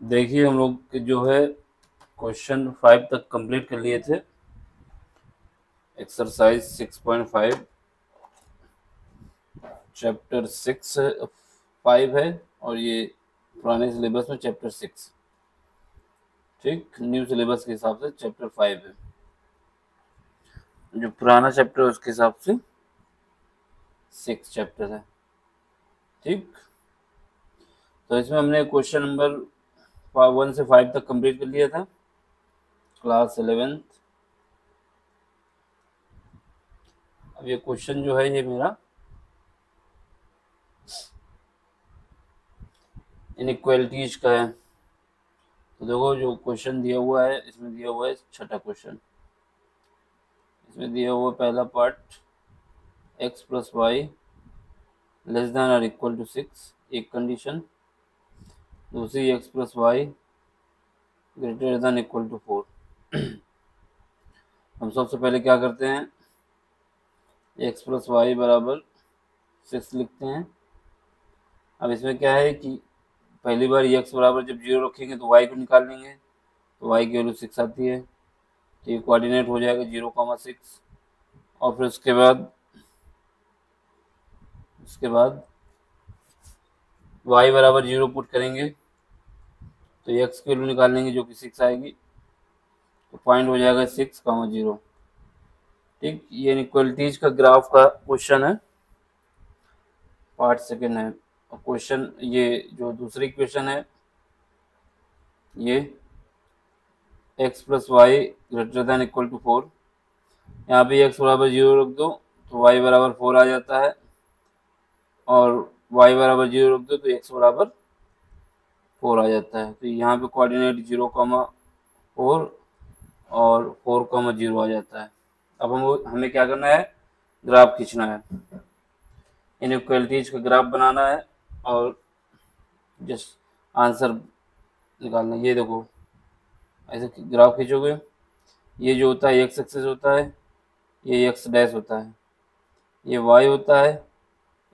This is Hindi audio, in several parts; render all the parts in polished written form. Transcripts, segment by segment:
देखिए हम लोग जो है क्वेश्चन 5 तक कंप्लीट कर लिए थे। एक्सरसाइज 6.5 चैप्टर 5 है और ये पुराने सिलेबस में चैप्टर 6, ठीक, न्यू सिलेबस के हिसाब से चैप्टर 5 है। जो पुराना चैप्टर है उसके हिसाब से 6 चैप्टर है, ठीक। तो इसमें हमने क्वेश्चन नंबर 1 से 5 तक कंप्लीट कर लिया था, क्लास 11th। अब ये क्वेश्चन जो है ये मेरा इनइक्वालिटीज का है। तो देखो जो क्वेश्चन दिया हुआ है इसमें दिया हुआ है छठा क्वेश्चन। इसमें दिया हुआ पहला part x plus y less than और इक्वल टू 6, एक कंडीशन। दूसरी x plus y greater than equal to 4। हम सबसे पहले क्या करते हैं, x प्लस वाई बराबर 6 लिखते हैं। अब इसमें क्या है कि पहली बार x बराबर जब 0 रखेंगे तो y को निकाल लेंगे, तो y की वैल्यू 6 आती है। तो ये कोऑर्डिनेट हो जाएगा 0,6। और फिर उसके बाद y बराबर 0 पुट करेंगे तो x की वैल्यू निकाल लेंगे जो कि 6 आएगी। तो पॉइंट हो जाएगा 6,0, ठीक। ये इनइक्वालिटीज का ग्राफ का क्वेश्चन है, पार्ट सेकेंड है। और क्वेश्चन ये जो दूसरी क्वेश्चन है ये x plus y greater than equal to 4। यहाँ पे x बराबर 0 रख दो तो y बराबर 4 आ जाता है, और y बराबर 0 रख दो तो x बराबर 4 आ जाता है। तो यहाँ पे कोऑर्डिनेट 0,4 और 4,0 आ जाता है। अब हमें क्या करना है, ग्राफ खींचना है, इनइक्वालिटीज का ग्राफ बनाना है और जस्ट आंसर निकालना। ये देखो ऐसे ग्राफ खींचोगे, ये जो होता है एक्स एक्सिस होता है, ये एक्स डैश होता है, ये वाई होता है,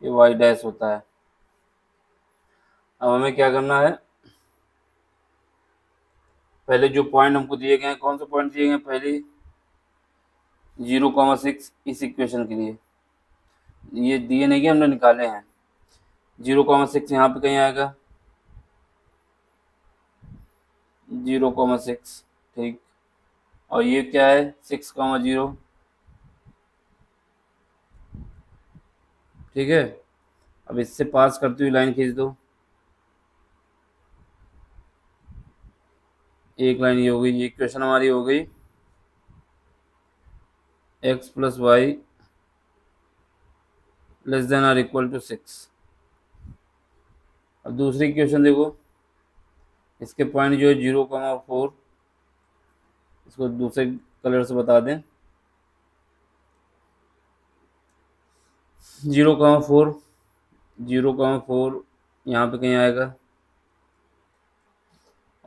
ये वाई डैश होता है। अब हमें क्या करना है, पहले जो पॉइंट हमको दिए गए हैं, कौन से पॉइंट दिए गए हैं, पहले 0,6 इस इक्वेशन के लिए ये दिए नहीं कि हमने निकाले हैं। 0,6 यहाँ पे कहीं आएगा 0,6, ठीक। और ये क्या है 6,0, ठीक है। अब इससे पास करती हुई लाइन खींच दो, एक लाइन ये हो गई। ये इक्वेशन हमारी हो गई x plus y less than और इक्वल टू 6। अब दूसरी इक्वेशन देखो, इसके पॉइंट जो है 0,4, इसको दूसरे कलर से बता दें, 0,4, 0,4 यहाँ पे कहीं आएगा,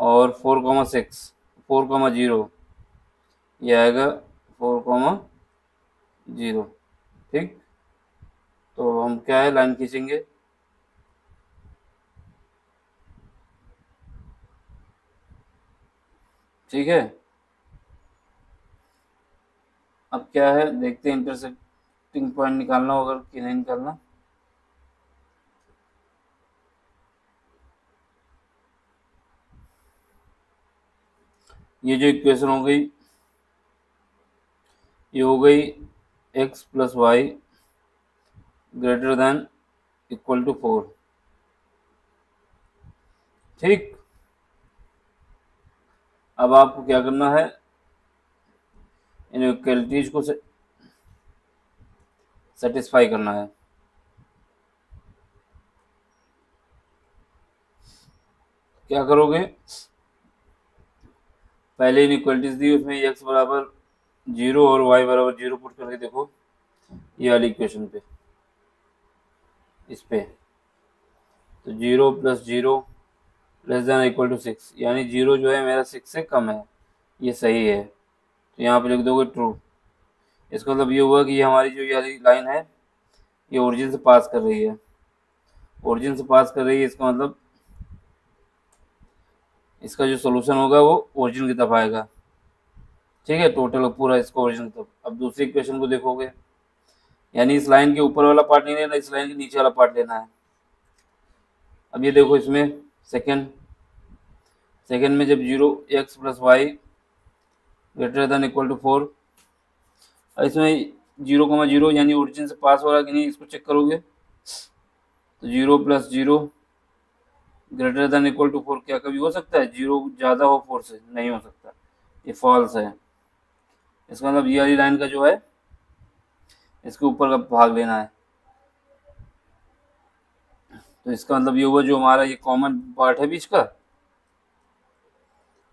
और 4,6, 4,0 ये आएगा 4,0, ठीक। तो हम क्या है लाइन खींचेंगे, ठीक है। अब क्या है देखते हैं, इंटरसेक्टिंग पॉइंट निकालना होगा कि नहीं निकालना। ये जो इक्वेशन हो गई ये हो गई x plus y greater than equal to 4, ठीक। अब आपको क्या करना है, इनइक्वालिटीज को सेटिस्फाई करना है। क्या करोगे, पहले इनइक्वालिटीज दी उसमें x बराबर 0 और y बराबर 0 पुट करके देखो ये वाली इक्वेशन पे, इस पे। तो 0 plus 0 less than equal to 6, यानी 0 जो है मेरा 6 से कम है, ये सही है। तो यहाँ पे लिख दोगे ट्रू। इसका मतलब ये हुआ कि ये हमारी जो ये वाली लाइन है ये ओरिजिन से पास कर रही है, ओरिजिन से पास कर रही है, इसका मतलब इसका जो सोल्यूशन होगा वो ओरिजिन की तरफ आएगा। ठीक है, टोटल पूरा इसको ओरिजिन की तरफ। अब दूसरी इक्वेशन को देखोगे, यानी इस लाइन के ऊपर वाला पार्ट नहीं लेना, इस लाइन के नीचे वाला पार्ट लेना है। अब ये देखो, इसमें सेकेंड में जब 0x + y greater than equal to 4, इसमें 0,0 यानी ओरिजिन से पास हो रहा है कि नहीं, इसको चेक करोगे तो 0 + 0 ग्रेटर देन इक्वल टू 4, क्या कभी हो सकता है 0 ज़्यादा हो 4 से? नहीं हो सकता, ये फॉल्स है। इसका मतलब ये वाली लाइन का जो है इसके ऊपर का भाग लेना है। तो इसका मतलब ये हुआ, जो हमारा ये कॉमन पार्ट है बीच का,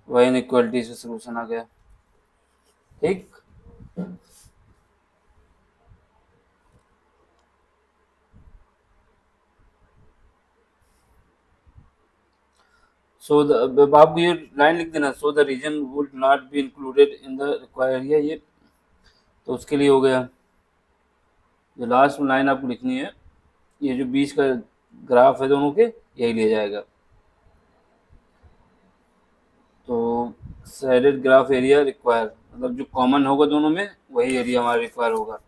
वह इनइक्वालिटी से सोल्यूशन आ गया। ठीक, सो अब आपको ये लाइन लिख देना, so the reason would not be included in the required area. ये तो उसके लिए हो गया। जो लास्ट लाइन आपको लिखनी है, ये जो बीच का ग्राफ है दोनों के, यही लिया जाएगा। तो शेडेड ग्राफ एरिया रिक्वायर, मतलब जो कॉमन होगा दोनों में वही एरिया हमारा रिक्वायर होगा।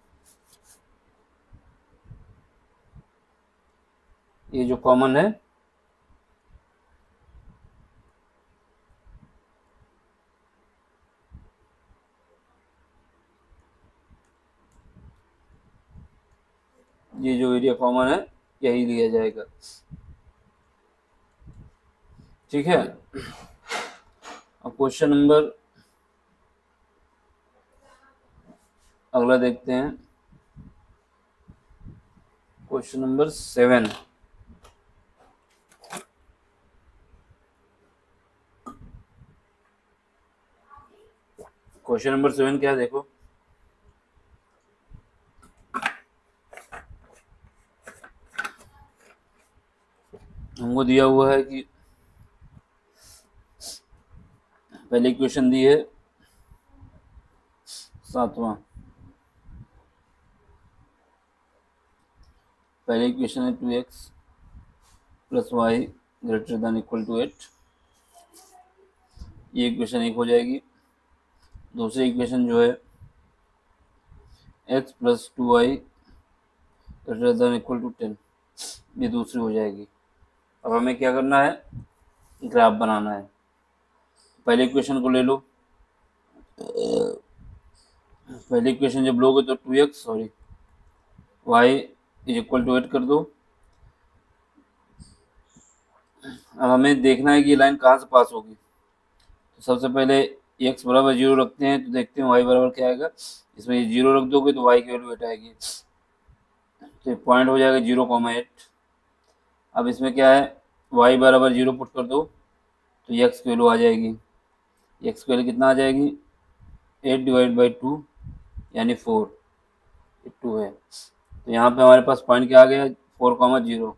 ये जो कॉमन है ये जो एरिया कॉमन है यही लिया जाएगा। ठीक है, अब क्वेश्चन नंबर अगला देखते हैं, क्वेश्चन नंबर 7। क्वेश्चन नंबर 7 क्या है देखो, हमको दिया हुआ है कि पहले इक्वेशन दी है 7वां, पहले इक्वेशन है 2x + y greater than equal to 8। ये इक्वेशन 1 हो जाएगी। दूसरी इक्वेशन जो है x + 2y greater than equal to 10, ये दूसरी हो जाएगी। अब हमें क्या करना है, ग्राफ बनाना है। पहले इक्वेशन को ले लो, पहली इक्वेशन जब लोगे तो 2x y = 8 कर दो। अब हमें देखना है कि ये लाइन कहाँ से पास होगी। तो सबसे पहले x = 0 रखते हैं, तो देखते हैं y बराबर क्या आएगा। इसमें ये 0 रख दोगे तो y की वैल्यू 8 आएगी, तो पॉइंट हो जाएगा 0,8। अब इसमें क्या है, y = 0 पुट कर दो तो x की वैल्यू आ जाएगी। x की वैल्यू कितना आ जाएगी, 8/2 यानी 4, 2 है। तो यहाँ पे हमारे पास पॉइंट क्या आ गया, 4,0।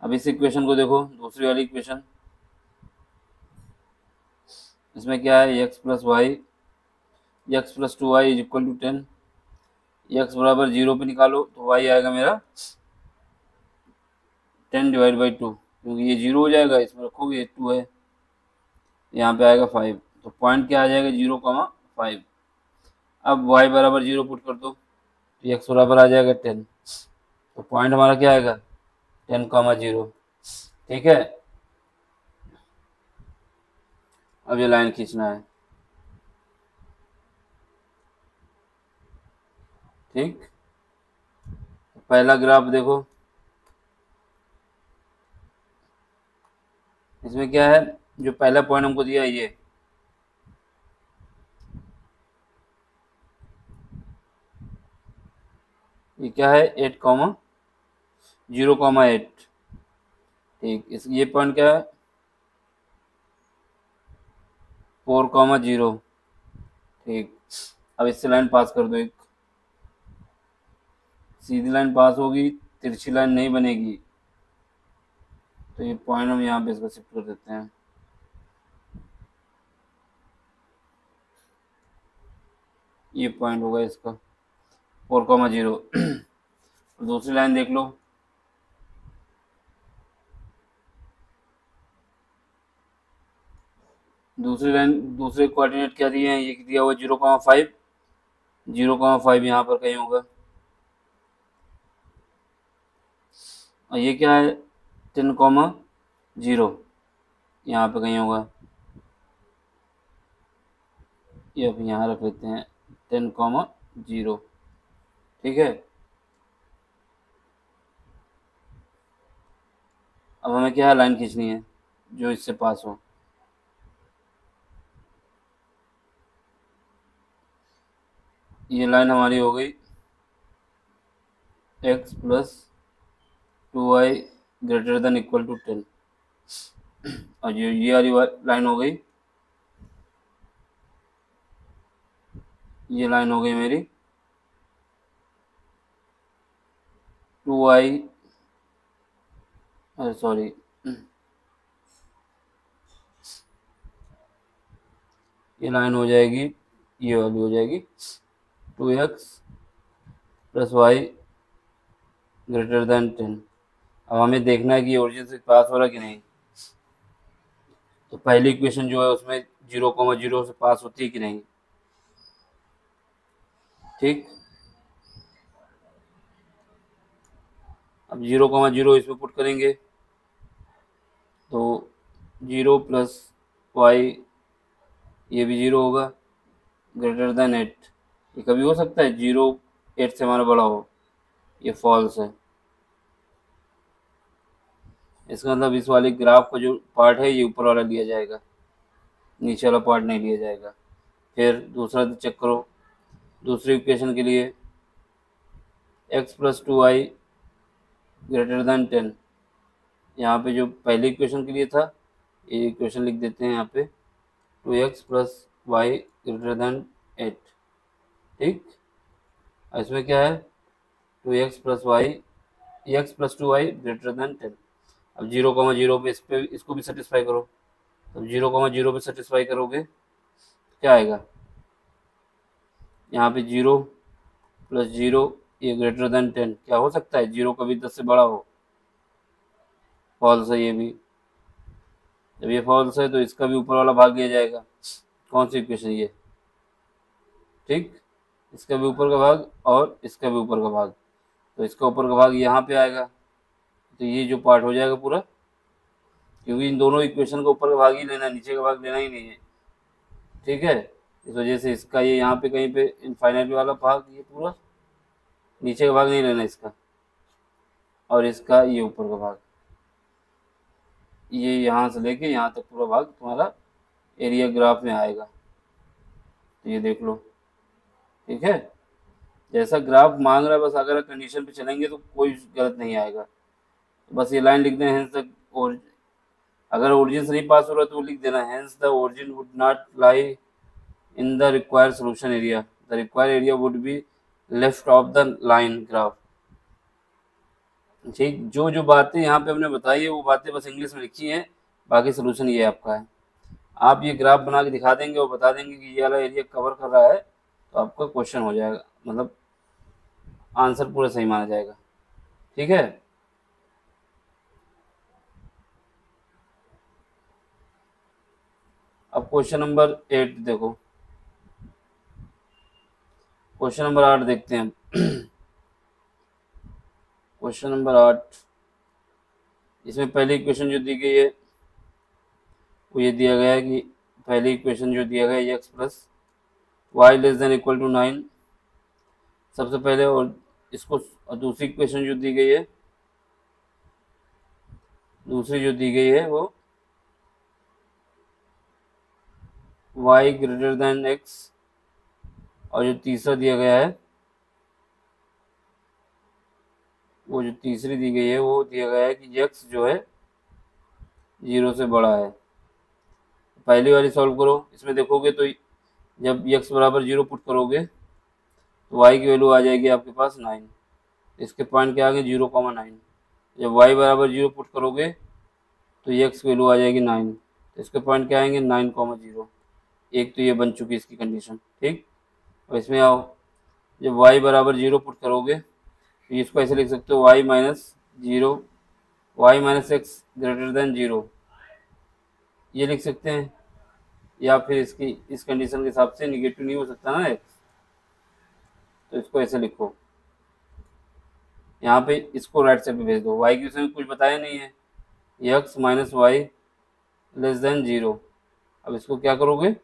अब इस इक्वेशन को देखो, दूसरी वाली इक्वेशन, इसमें क्या है, x + 2y = 10। x = 0 पे निकालो तो y आएगा मेरा 10/2, क्योंकि ये 0 हो जाएगा, इसमें रखोगे 2 है, यहाँ पे आएगा 5। तो पॉइंट क्या आ जाएगा, 0,5। अब y = 0 पुट कर दो तो x बराबर आ जाएगा 10। तो पॉइंट हमारा क्या आएगा, 10,0। ठीक है, अब ये लाइन खींचना है। ठीक, पहला ग्राफ देखो, इसमें क्या है, जो पहला पॉइंट हमको दिया है ये क्या है, 8,0,8। ठीक, इस ये पॉइंट क्या है, 4,0। ठीक, अब इससे लाइन पास कर दो, एक सीधी लाइन पास होगी, तिरछी लाइन नहीं बनेगी। तो ये पॉइंट हम यहाँ पे इसको शिफ्ट कर देते हैं। ये पॉइंट होगा इसका 4,0। दूसरी लाइन देख लो, दूसरी लाइन, दूसरे कोऑर्डिनेट क्या दिए हैं, ये दिया हुआ 0,5, 0,5 यहाँ पर कहीं होगा, और ये क्या है 10,0 यहाँ पे कहीं होगा, ये अब यहाँ रख लेते हैं 10,0, ठीक है। अब हमें क्या है, लाइन खींचनी है जो इससे पास हो। ये लाइन हमारी हो गई x + 2y > 10, और ये वाली लाइन हो गई, ये लाइन हो गई मेरी 2y, अरे सॉरी, ये लाइन हो जाएगी, ये वाली हो जाएगी 2x + y > 10। अब हमें देखना है कि ये ओरिजिन से पास हो रहा है कि नहीं। तो पहली इक्वेशन जो है उसमें 0,0 से पास होती है कि नहीं, ठीक। अब 0,0 इसमें पुट करेंगे तो 0 + y, ये भी 0 होगा, > 8। ये कभी हो सकता है 0 8 से हमारा बड़ा हो, ये फॉल्स है। इसका मतलब इस वाले ग्राफ का जो पार्ट है ये ऊपर वाला लिया जाएगा, नीचे वाला पार्ट नहीं लिया जाएगा। फिर दूसरा चेक करो, दूसरी इक्वेशन के लिए x + 2y > 10, यहाँ पे जो पहली इक्वेशन के लिए था, ये इक्वेशन लिख देते हैं यहाँ पे 2x + y > 8, ठीक। इसमें क्या है 2x + y, x + 2y > 10। अब 0,0 पे इसको भी सेटिस्फाई करो। तो 0,0 पे सेटिस्फाई करोगे तो क्या आएगा, यहाँ पे 0 + 0 ये > 10। क्या हो सकता है 0 कभी 10 से बड़ा हो, फॉल्स है ये भी। जब ये फॉल्स है तो इसका भी ऊपर वाला भाग लिया जाएगा। कौन सी इक्वेशन ये, ठीक, इसका भी ऊपर का भाग और इसका भी ऊपर का भाग, तो इसका ऊपर का भाग यहाँ पे आएगा, तो ये जो पार्ट हो जाएगा पूरा, क्योंकि इन दोनों इक्वेशन का ऊपर का भाग ही लेना, नीचे का भाग लेना ही नहीं है, ठीक है। इस वजह से इसका ये यहाँ पे कहीं पे इनफाइनाइट वाला भाग, ये पूरा नीचे का भाग नहीं लेना इसका, और इसका ये ऊपर का भाग, ये यहाँ से लेके यहाँ तक पूरा भाग तुम्हारा एरिया ग्राफ में आएगा। तो ये देख लो, ठीक है। जैसा ग्राफ मांग रहा है बस अगर कंडीशन पे चलेंगे तो कोई गलत नहीं आएगा। बस ये लाइन लिख दें, हेंस द, और अगर ओरिजिन से नहीं पास हो रहा तो वो लिख देना, hence the origin would not lie in the required solution area, the required area would be left of the line graph, ठीक। जो जो बातें यहाँ पे हमने बताई है वो बातें बस इंग्लिश में लिखी हैं, बाकी सोल्यूशन ये आपका है। आप ये ग्राफ बना के दिखा देंगे और बता देंगे कि ये वाला एरिया कवर कर रहा है, तो आपका क्वेश्चन हो जाएगा, मतलब आंसर पूरा सही माना जाएगा, ठीक है। अब क्वेश्चन नंबर 8 देखो, क्वेश्चन नंबर 8 देखते हैं। क्वेश्चन नंबर 8, इसमें पहली इक्वेशन जो दी गई है वो ये दिया गया है कि पहली इक्वेशन जो दिया गया है x + y > 9, सबसे पहले, और इसको, और दूसरी इक्वेशन जो दी गई है, दूसरी जो दी गई है वो y > x, और जो तीसरा दिया गया है, वो जो तीसरी दी गई है वो दिया गया है कि x जो है 0 से बड़ा है। पहली वाली सॉल्व करो, इसमें देखोगे तो जब x = 0 पुट करोगे तो y की वैल्यू आ जाएगी आपके पास 9, इसके पॉइंट क्या आ गए 0,9। जब y = 0 पुट करोगे तो x की वैल्यू आ जाएगी 9, तो इसके पॉइंट क्या आएंगे 9,0। एक तो ये बन चुकी इसकी कंडीशन, ठीक। और इसमें आओ, जब y = 0 पुट करोगे तो इसको ऐसे लिख सकते हो y - 0, y - x > 0, ये लिख सकते हैं। या फिर इसकी इस कंडीशन के हिसाब से निगेटिव नहीं हो सकता ना x, तो इसको ऐसे लिखो, यहाँ पे इसको राइट साइड पे भेज दो। y की उसमें कुछ बताया नहीं है, x minus y less than 0। अब इसको क्या करोगे,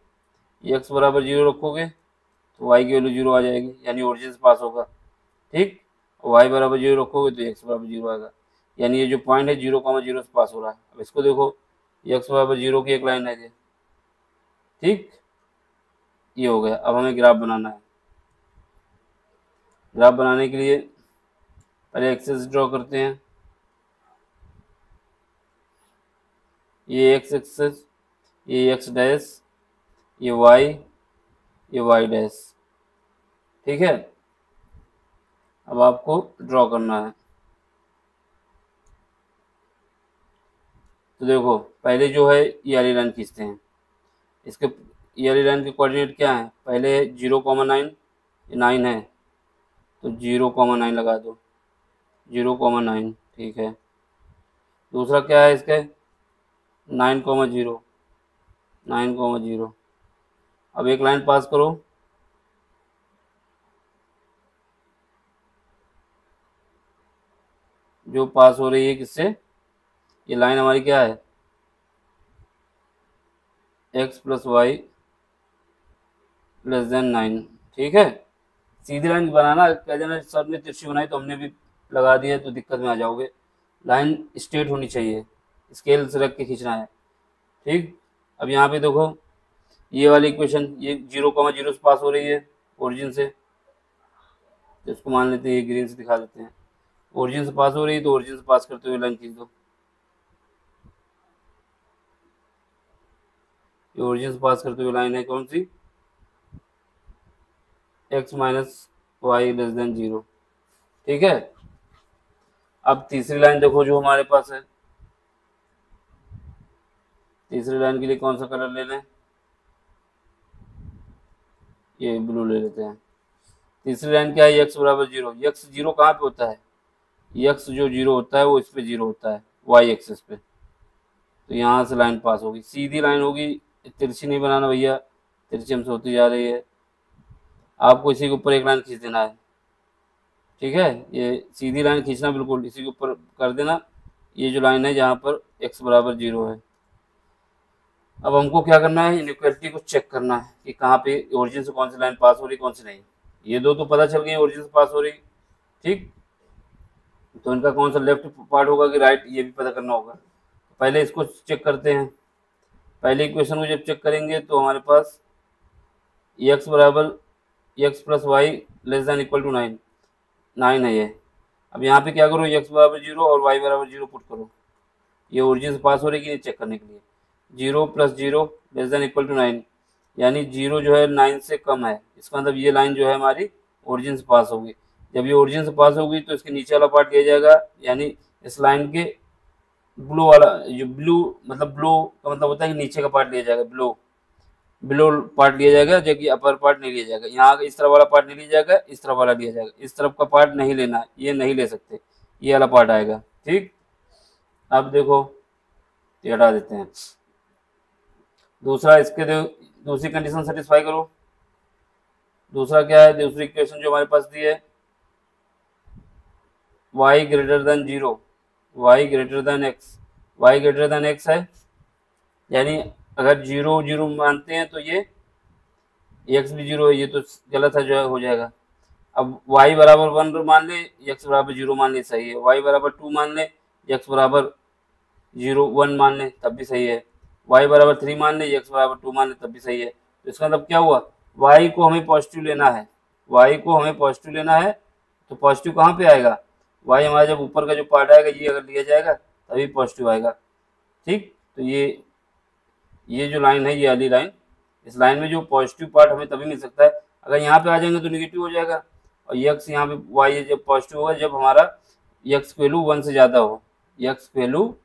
x बराबर 0 रखोगे तो y की वैल्यू 0 आ जाएगी, यानी ओरिजिन से पास होगा। ठीक, y बराबर 0 रखोगे तो x बराबर 0 आएगा, यानी ये जो पॉइंट है 0,0 से पास हो रहा है। अब इसको देखो, x बराबर 0 की एक लाइन है ये। ठीक, ये हो गया। अब हमें ग्राफ बनाना है। ग्राफ बनाने के लिए पहले एक्सेस ड्रॉ करते हैं। ये एक्स एक्सेस, ये एक्स डैश, ये वाई डैश। ठीक है, अब आपको ड्रॉ करना है। तो देखो, पहले जो है ये वाली लाइन खींचते हैं। इसके ये वाली लाइन के कोऑर्डिनेट क्या है, पहले 0,9, 9 है तो 0,9 लगा दो, 0,9। ठीक है, दूसरा क्या है इसके, 9,0, 9,0। अब एक लाइन पास करो, जो पास हो रही है किससे, ये लाइन हमारी क्या है, x plus y less than 9। ठीक है, सीधी लाइन बनाना, कह देना सर ने तिरछी बनाई तो हमने भी लगा दिया तो दिक्कत में आ जाओगे। लाइन स्ट्रेट होनी चाहिए, स्केल से रख के खींचना है। ठीक, अब यहाँ पे देखो, ये वाली इक्वेशन ये 0,0 से पास हो रही है ओरिजिन से, तो इसको मान लेते हैं, ये ग्रीन से दिखा देते हैं। ओरिजिन से पास हो रही है तो ओरिजिन से पास करते हुए लाइन खींच दो। ये ओरिजिन से पास करते हुए लाइन है कौन सी, x minus y less than 0। ठीक है, अब तीसरी लाइन देखो जो हमारे पास है। तीसरी लाइन के लिए कौन सा कलर ले लें, ये ब्लू ले लेते हैं। तीसरी लाइन क्या है, x बराबर 0। x 0 कहाँ पे होता है, x जो 0 होता है वो इस पे 0 होता है, y एक्सिस पे। तो यहाँ से लाइन पास होगी, सीधी लाइन होगी, तिरछी नहीं बनाना भैया, तिरछी हमसे होती जा रही है। आपको इसी के ऊपर एक लाइन खींच देना है। ठीक है, ये सीधी लाइन खींचना, बिल्कुल इसी के ऊपर कर देना, ये जो लाइन है जहाँ पर x बराबर 0 है। अब हमको क्या करना है, इनइक्वालिटी को चेक करना है कि कहाँ पे ओरिजिन से कौन सी लाइन पास हो रही, कौन सी नहीं। ये दो तो पता चल गई ओरिजिन से पास हो रही। ठीक, तो इनका कौन सा लेफ्ट पार्ट होगा कि राइट, ये भी पता करना होगा। पहले इसको चेक करते हैं। पहले इक्वेशन को जब चेक करेंगे तो हमारे पास x बराबर x plus y less than equal to 9, 9 है ये। अब यहाँ पे क्या करो, x बराबर 0 और y बराबर 0 पुट करो, ये ओरिजिन से पास हो रही है कि नहीं चेक करने के लिए। 0 plus 0 less than equal to 9, यानी 0 जो है 9 से कम है, इसका मतलब ये लाइन जो है हमारी ओरिजिन से पास होगी। जब ये ओरिजिन से पास होगी तो इसके नीचे वाला पार्ट लिया जाएगा, यानी इस लाइन के ब्लो वाला, जो ब्लू मतलब ब्लो का मतलब होता है कि नीचे का पार्ट लिया जाएगा, ब्लो बिलो पार्ट लिया जाएगा, जबकि अपर पार्ट नहीं लिया जाएगा। यहाँ इस तरफ वाला पार्ट नहीं लिया जाएगा, इस तरफ वाला लिया जाएगा। इस तरफ का पार्ट नहीं लेना, ये नहीं ले सकते, ये वाला पार्ट आएगा। ठीक, अब देखो ये हटा देते हैं। दूसरा, इसके दूसरी कंडीशन सेटिस्फाई करो। दूसरा क्या है, दूसरी इक्वेशन जो हमारे पास दी है, y greater then 0, y greater then x, y greater then x है, यानी अगर 0 0 मानते हैं तो ये x भी 0 है, ये तो गलत है, जो है हो जाएगा। अब y बराबर 1 मान ले, x बराबर 0 मान ले, सही है। y बराबर 2 मान ले, x बराबर 1 मान ले, तब भी सही है। y बराबर 3 मान ले, x बराबर 2 मान ले, तब भी सही है। तो इसका मतलब क्या हुआ, y को हमें पॉजिटिव लेना है, y को हमें पॉजिटिव लेना है। तो पॉजिटिव कहाँ पे आएगा, y हमारा जब ऊपर का जो पार्ट आएगा ये अगर लिया जाएगा तभी पॉजिटिव आएगा। ठीक, तो ये जो लाइन है, ये वाली लाइन, इस लाइन में जो पॉजिटिव पार्ट हमें तभी मिल सकता है, अगर यहाँ पे आ जाएंगे तो निगेटिव हो जाएगा। और x यहाँ पे y जब पॉजिटिव होगा जब हमारा x की वैल्यू 1 से ज़्यादा हो, x की वैल्यू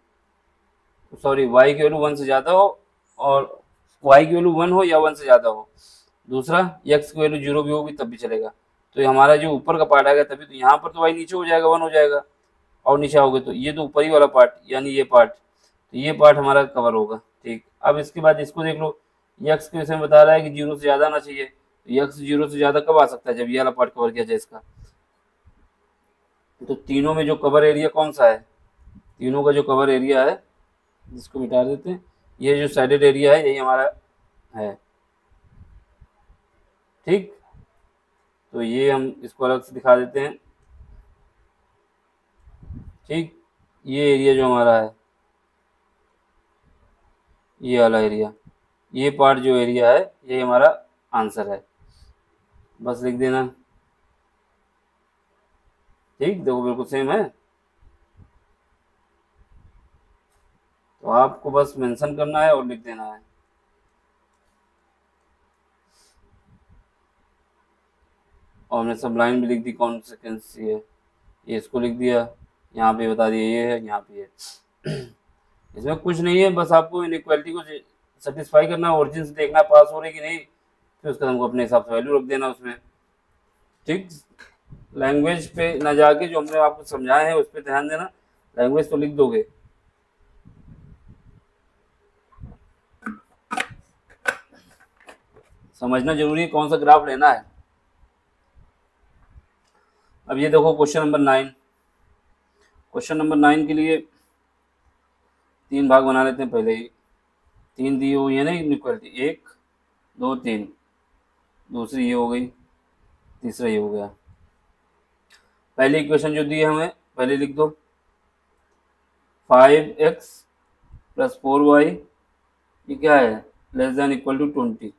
सॉरी y की वैल्यू 1 से ज़्यादा हो, और y की वैल्यू 1 हो या 1 से ज़्यादा हो। दूसरा, x की वैल्यू 0 भी होगी तब भी चलेगा। तो ये हमारा जो ऊपर का पार्ट आएगा तभी, तो यहाँ पर तो y नीचे हो जाएगा, 1 हो जाएगा, और नीचे आओगे तो ये तो ऊपर ही वाला पार्ट, यानी ये पार्ट, तो ये पार्ट हमारा कवर होगा। ठीक, अब इसके बाद इसको देख लो, एक्स के विषय में बता रहा है कि 0 से ज़्यादा आना चाहिए, तो एक्स 0 से ज़्यादा कब आ सकता है, जब ये वाला पार्ट कवर किया जाए इसका। तो तीनों में जो कवर एरिया कौन सा है, तीनों का जो कवर एरिया है, जिसको मिटा देते हैं, ये जो साइडेड एरिया है यही हमारा है। ठीक, तो ये हम इसको अलग से दिखा देते हैं। ठीक, ये एरिया जो हमारा है, ये वाला एरिया, ये पार्ट जो एरिया है, ये हमारा आंसर है, बस लिख देना। ठीक, देखो बिल्कुल सेम है, तो आपको बस मेंशन करना है और लिख देना है। और मैंने सब लाइन भी लिख दी कौन सेकेंसी है, ये इसको लिख दिया, यहाँ पे बता दिया ये है, यहाँ पे है। इसमें कुछ नहीं है, बस आपको इनइक्वालिटी को सेटिस्फाई करना है, ओरिजिन से देखना पास हो रही कि नहीं, फिर उसका हमको अपने हिसाब से वैल्यू रख देना उसमें। ठीक, लैंग्वेज पे ना जाके जो हमने आपको समझाए हैं उस पर ध्यान देना, लैंग्वेज तो लिख दोगे। समझना जरूरी है कौन सा ग्राफ लेना है। अब ये देखो क्वेश्चन नंबर 9, क्वेश्चन नंबर 9 के लिए 3 भाग बना लेते हैं पहले ही। 3 दी हुई है ना इनइक्वालिटी, 1 2 3, दूसरी ये हो गई, तीसरा ये हो गया। पहली इक्वेशन जो दी है हमें पहले लिख दो, 5x + 4y, ये क्या है, लेस देन इक्वल टू 20।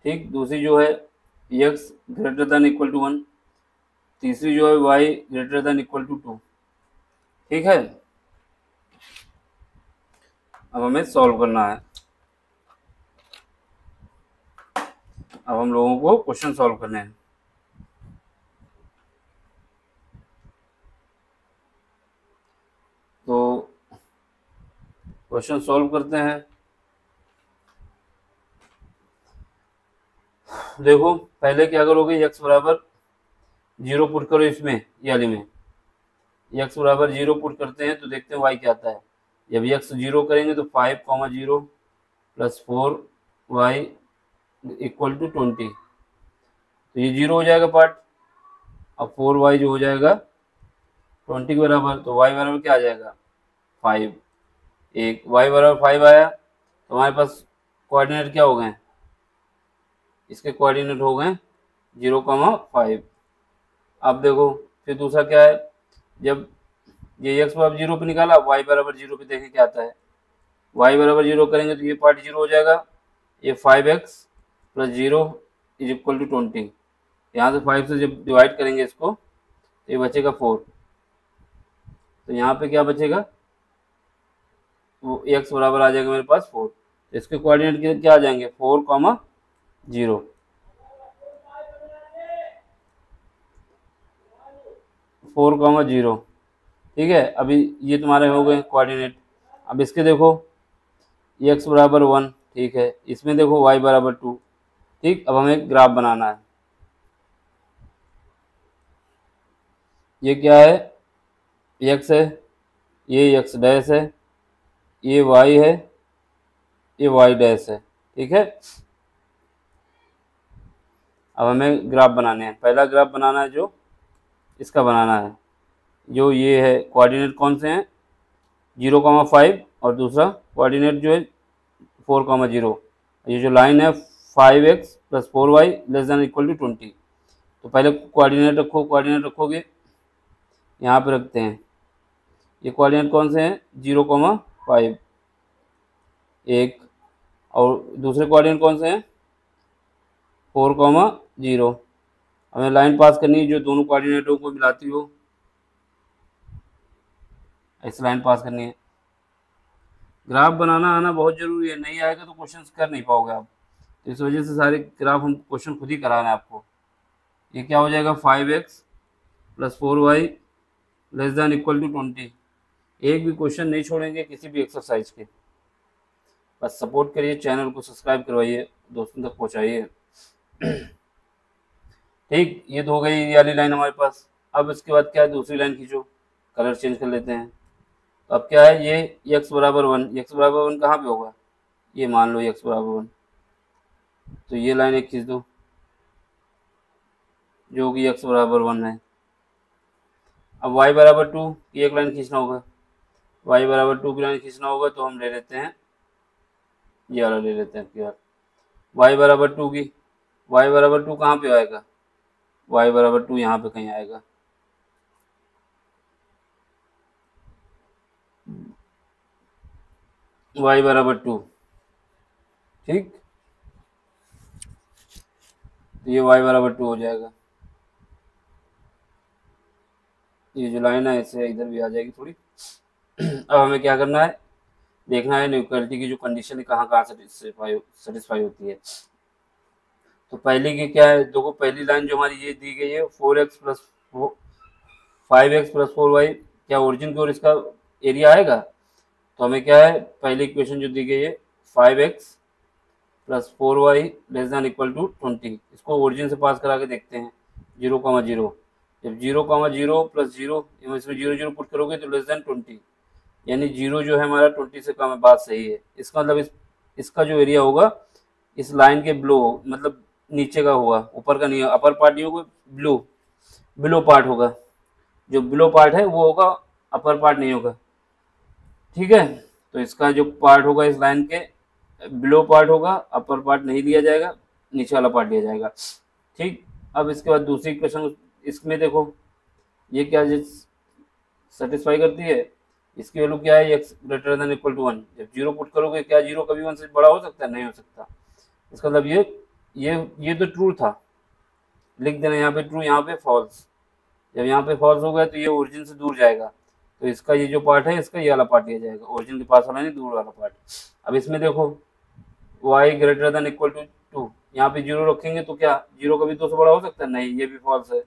ठीक, दूसरी जो है x greater than equal to 1, तीसरी जो है y greater than equal to 2। ठीक है, अब हमें सॉल्व करना है। अब हम लोगों को क्वेश्चन सॉल्व करने हैं। तो क्वेश्चन सॉल्व करते हैं। देखो पहले क्या करोगे, x बराबर 0 पुट करो इसमें, ये वाली में x बराबर 0 पुट करते हैं तो देखते हैं y क्या आता है। जब x 0 करेंगे तो 5, 0 + 4y इक्वल टू 20, तो ये 0 हो जाएगा पार्ट। अब 4y जो हो जाएगा 20 के बराबर, तो y बराबर क्या आ जाएगा 5, एक y बराबर 5 आया, तो हमारे पास कोऑर्डिनेट क्या हो गए, इसके कोऑर्डिनेट हो गए 0, 5। अब देखो फिर दूसरा क्या है, जब ये x बराबर 0 पे निकाला, y बराबर 0 पे देखें क्या आता है, y बराबर 0 करेंगे तो ये पार्ट 0 हो जाएगा, ये 5x + 0 इज इक्वल टू 20। यहाँ से 5 से जब डिवाइड करेंगे इसको तो ये बचेगा 4, तो यहाँ पे क्या बचेगा, वो x बराबर आ जाएगा मेरे पास 4। तो इसके कोऑर्डिनेट क्या आ जाएंगे 4, 0, 4, 0। ठीक है, अभी ये तुम्हारे हो गए कोऑर्डिनेट। अब इसके देखो x बराबर 1, ठीक है, इसमें देखो y बराबर 2। ठीक, अब हमें ग्राफ बनाना है। ये क्या है, x है, ये x डैश है, ये y है, ये y डैश है। ठीक है, अब हमें ग्राफ बनाने हैं। पहला ग्राफ बनाना है जो इसका बनाना है, जो ये है, कोऑर्डिनेट कौन से हैं 0, 5, और दूसरा कोऑर्डिनेट जो है 4, 0। ये जो लाइन है 5x + 4y less than equal to 20। तो पहले कोऑर्डिनेट रखो, कोऑर्डिनेट रखोगे यहाँ पे रखते हैं। ये कोऑर्डिनेट कौन से हैं 0, 5, एक, और दूसरे कोऑर्डिनेट कौन से हैं 4, 0। हमें लाइन पास करनी है जो दोनों कोऑर्डिनेटों को मिलाती हो, ऐसी लाइन पास करनी है। ग्राफ बनाना आना बहुत जरूरी है, नहीं आएगा तो क्वेश्चन कर नहीं पाओगे आप। तो इस वजह से सारे ग्राफ हम क्वेश्चन खुद ही करा रहे हैं आपको। ये क्या हो जाएगा 5x + 4y less than equal to 20। एक भी क्वेश्चन नहीं छोड़ेंगे किसी भी एक्सरसाइज के। बस सपोर्ट करिए, चैनल को सब्सक्राइब करवाइए, दोस्तों तक पहुंचाइए। ठीक, ये तो हो गई ये वाली लाइन हमारे पास। अब इसके बाद क्या है, दूसरी लाइन खींचो, कलर चेंज कर लेते हैं। तो अब क्या है, ये x बराबर 1, x बराबर 1 कहाँ पे होगा, ये मान लो x बराबर 1, तो ये लाइन एक खींच दो जो कि x बराबर 1 है। अब y बराबर 2 की एक लाइन खींचना होगा, y बराबर 2 की लाइन खींचना होगा, तो हम ले लेते हैं ये वाला ले लेते हैं यार, y बराबर 2 की, y बराबर 2 कहाँ पे आएगा, y बराबर 2 यहाँ पे कहीं आएगा। y बराबर 2, ठीक, तो ये y बराबर 2 हो जाएगा। ये जो लाइन है इससे इधर भी आ जाएगी थोड़ी। अब हमें क्या करना है, देखना है इनइक्वालिटी की जो कंडीशन है कहाँ कहाँ सेटिस्फाई होती है। तो पहले की क्या है, देखो पहली लाइन जो हमारी ये दी गई है 4x plus 5x plus 4y, क्या ओरिजिन की ओर इसका एरिया आएगा। तो हमें क्या है, पहली इक्वेशन जो दी गई है 5x plus 4y less than equal to 20, इसको ओरिजिन से पास करा के देखते हैं 0,0। जब 0,0 प्लस 0 इसमें 0 पुट करोगे तो लेस दैन 20, यानी 0 जो है हमारा 20 से कम है, बात सही है। इसका मतलब इसका जो एरिया होगा इस लाइन के ब्लो, मतलब नीचे का होगा, ऊपर का नहीं, अपर पार्ट नहीं होगा, बिलो पार्ट होगा। जो बिलो पार्ट है वो होगा, अपर पार्ट नहीं होगा, ठीक है। तो इसका जो पार्ट होगा इस लाइन के बिलो पार्ट होगा, अपर पार्ट नहीं लिया जाएगा, नीचे वाला पार्ट लिया जाएगा, ठीक। अब इसके बाद दूसरी इक्वेशन, इसमें देखो ये क्या सेटिस्फाई करती है, इसकी वैल्यू क्या है, x greater than equal to 1। जब 0 पुट करोगे, क्या 0 कभी 1 से बड़ा हो सकता है, नहीं हो सकता। इसका मतलब ये तो ट्रू था, लिख देना यहाँ पे ट्रू, यहाँ पे फॉल्स। जब यहाँ पे फॉल्स हो गया तो ये ओरिजिन से दूर जाएगा, तो इसका ये जो पार्ट है इसका ये वाला पार्ट लिया जाएगा, ओरिजिन के पास वाला नहीं, दूर वाला पार्ट। अब इसमें देखो y greater than equal to 2, यहाँ पे 0 रखेंगे तो क्या 0 कभी 2 से बड़ा हो सकता है, नहीं, ये भी फॉल्स है।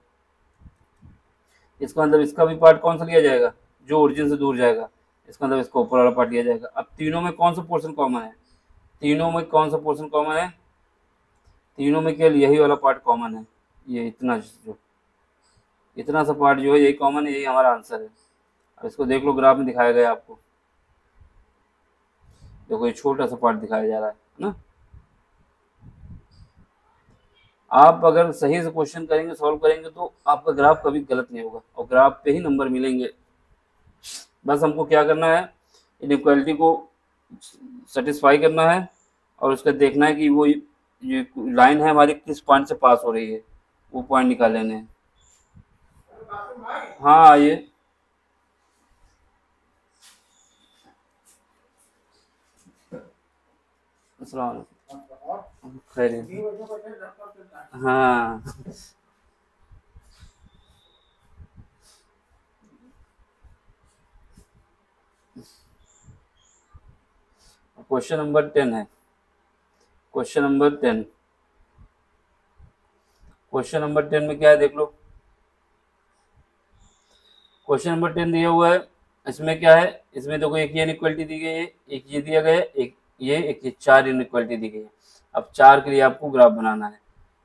इसका मतलब इसका भी पार्ट कौन सा लिया जाएगा, जो ओरिजिन से दूर जाएगा, इसका मतलब इसका ऊपर वाला पार्ट लिया जाएगा। अब तीनों में कौन सा पोर्शन कॉमन है, तीनों में कौन सा पोर्शन कॉमन है, तीनों में केवल यही वाला पार्ट कॉमन है, ये इतना सा पार्ट जो है यही कॉमन है, यही हमारा आंसर है। अब इसको देख लो, ग्राफ में दिखाया गया आपको, देखो ये छोटा सा पार्ट दिखाया जा रहा है ना। आप अगर सही से क्वेश्चन करेंगे, सॉल्व करेंगे, तो आपका ग्राफ कभी गलत नहीं होगा और ग्राफ पे ही नंबर मिलेंगे। बस हमको क्या करना है, इनइक्वालिटी को सेटिस्फाई करना है और उसका देखना है कि वो ये लाइन है हमारी किस पॉइंट से पास हो रही है, वो पॉइंट निकाल लेने हैं। हाँ आइए, खैर, हाँ क्वेश्चन नंबर 10 है, क्वेश्चन नंबर 10, क्वेश्चन नंबर 10 में क्या है देख लो। क्वेश्चन नंबर 10 दिया हुआ है, इसमें क्या है, इसमें देखो एक ये इनइक्वालिटी दी गई है, एक ये दिया गया है, एक ये 4 इनइक्वालिटी दी गई है। अब 4 के लिए आपको ग्राफ बनाना है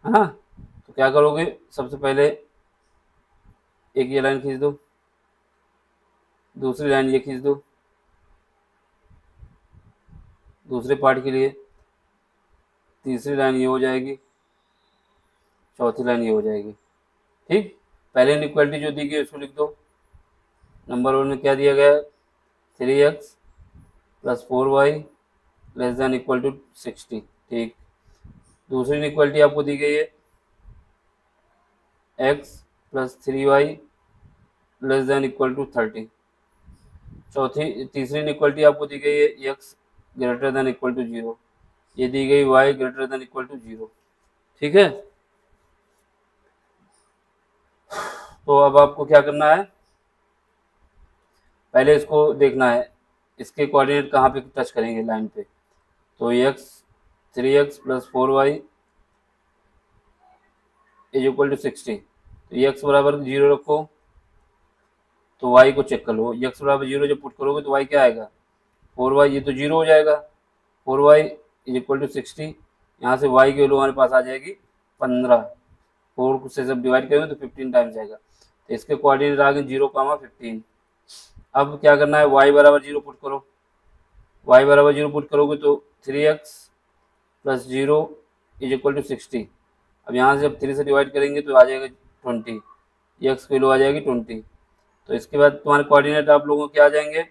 ना। तो क्या करोगे, सबसे पहले एक ये लाइन खींच दो, दूसरी लाइन ये खींच दो, दूसरे पार्ट के लिए तीसरी लाइन ये हो जाएगी, चौथी लाइन ये हो जाएगी, ठीक। पहले इनइक्वालिटी जो दी गई उसको लिख दो। नंबर 1 में क्या दिया गया है, 3x plus 4y less than equal to 60, ठीक। दूसरी इनइक्वालिटी आपको दी गई है x plus 3y less than equal to 30। तीसरी इनइक्वालिटी आपको दी गई है x greater than equal to 0, ये दी गई y greater than equal to 0, ठीक है। तो अब आपको क्या करना है, पहले इसको देखना है इसके कोऑर्डिनेट कहाँ पे टच करेंगे लाइन पे। तो x 3x plus 4y is equal to 60, तो x बराबर 0 रखो, तो y को चेक कर लो, x बराबर 0 जब पुट करोगे तो y क्या आएगा 4y, ये तो 0 हो जाएगा, 4y इज इक्वल टू 60, यहाँ से y की वैल्यू हमारे पास आ जाएगी 15, 4 से जब डिवाइड करेंगे तो 15 टाइम्स आएगा, तो इसके कोऑर्डिनेट आ गए 0,15। अब क्या करना है, y बराबर 0 पुट करो, y बराबर 0 पुट करोगे तो 3x plus 0 is equal to 60। अब यहाँ से जब 3 से डिवाइड करेंगे तो आ जाएगा 20, एक्स की वैल्यू आ जाएगी 20। तो इसके बाद तुम्हारे कोऑर्डिनेट आप लोगों के आ जाएंगे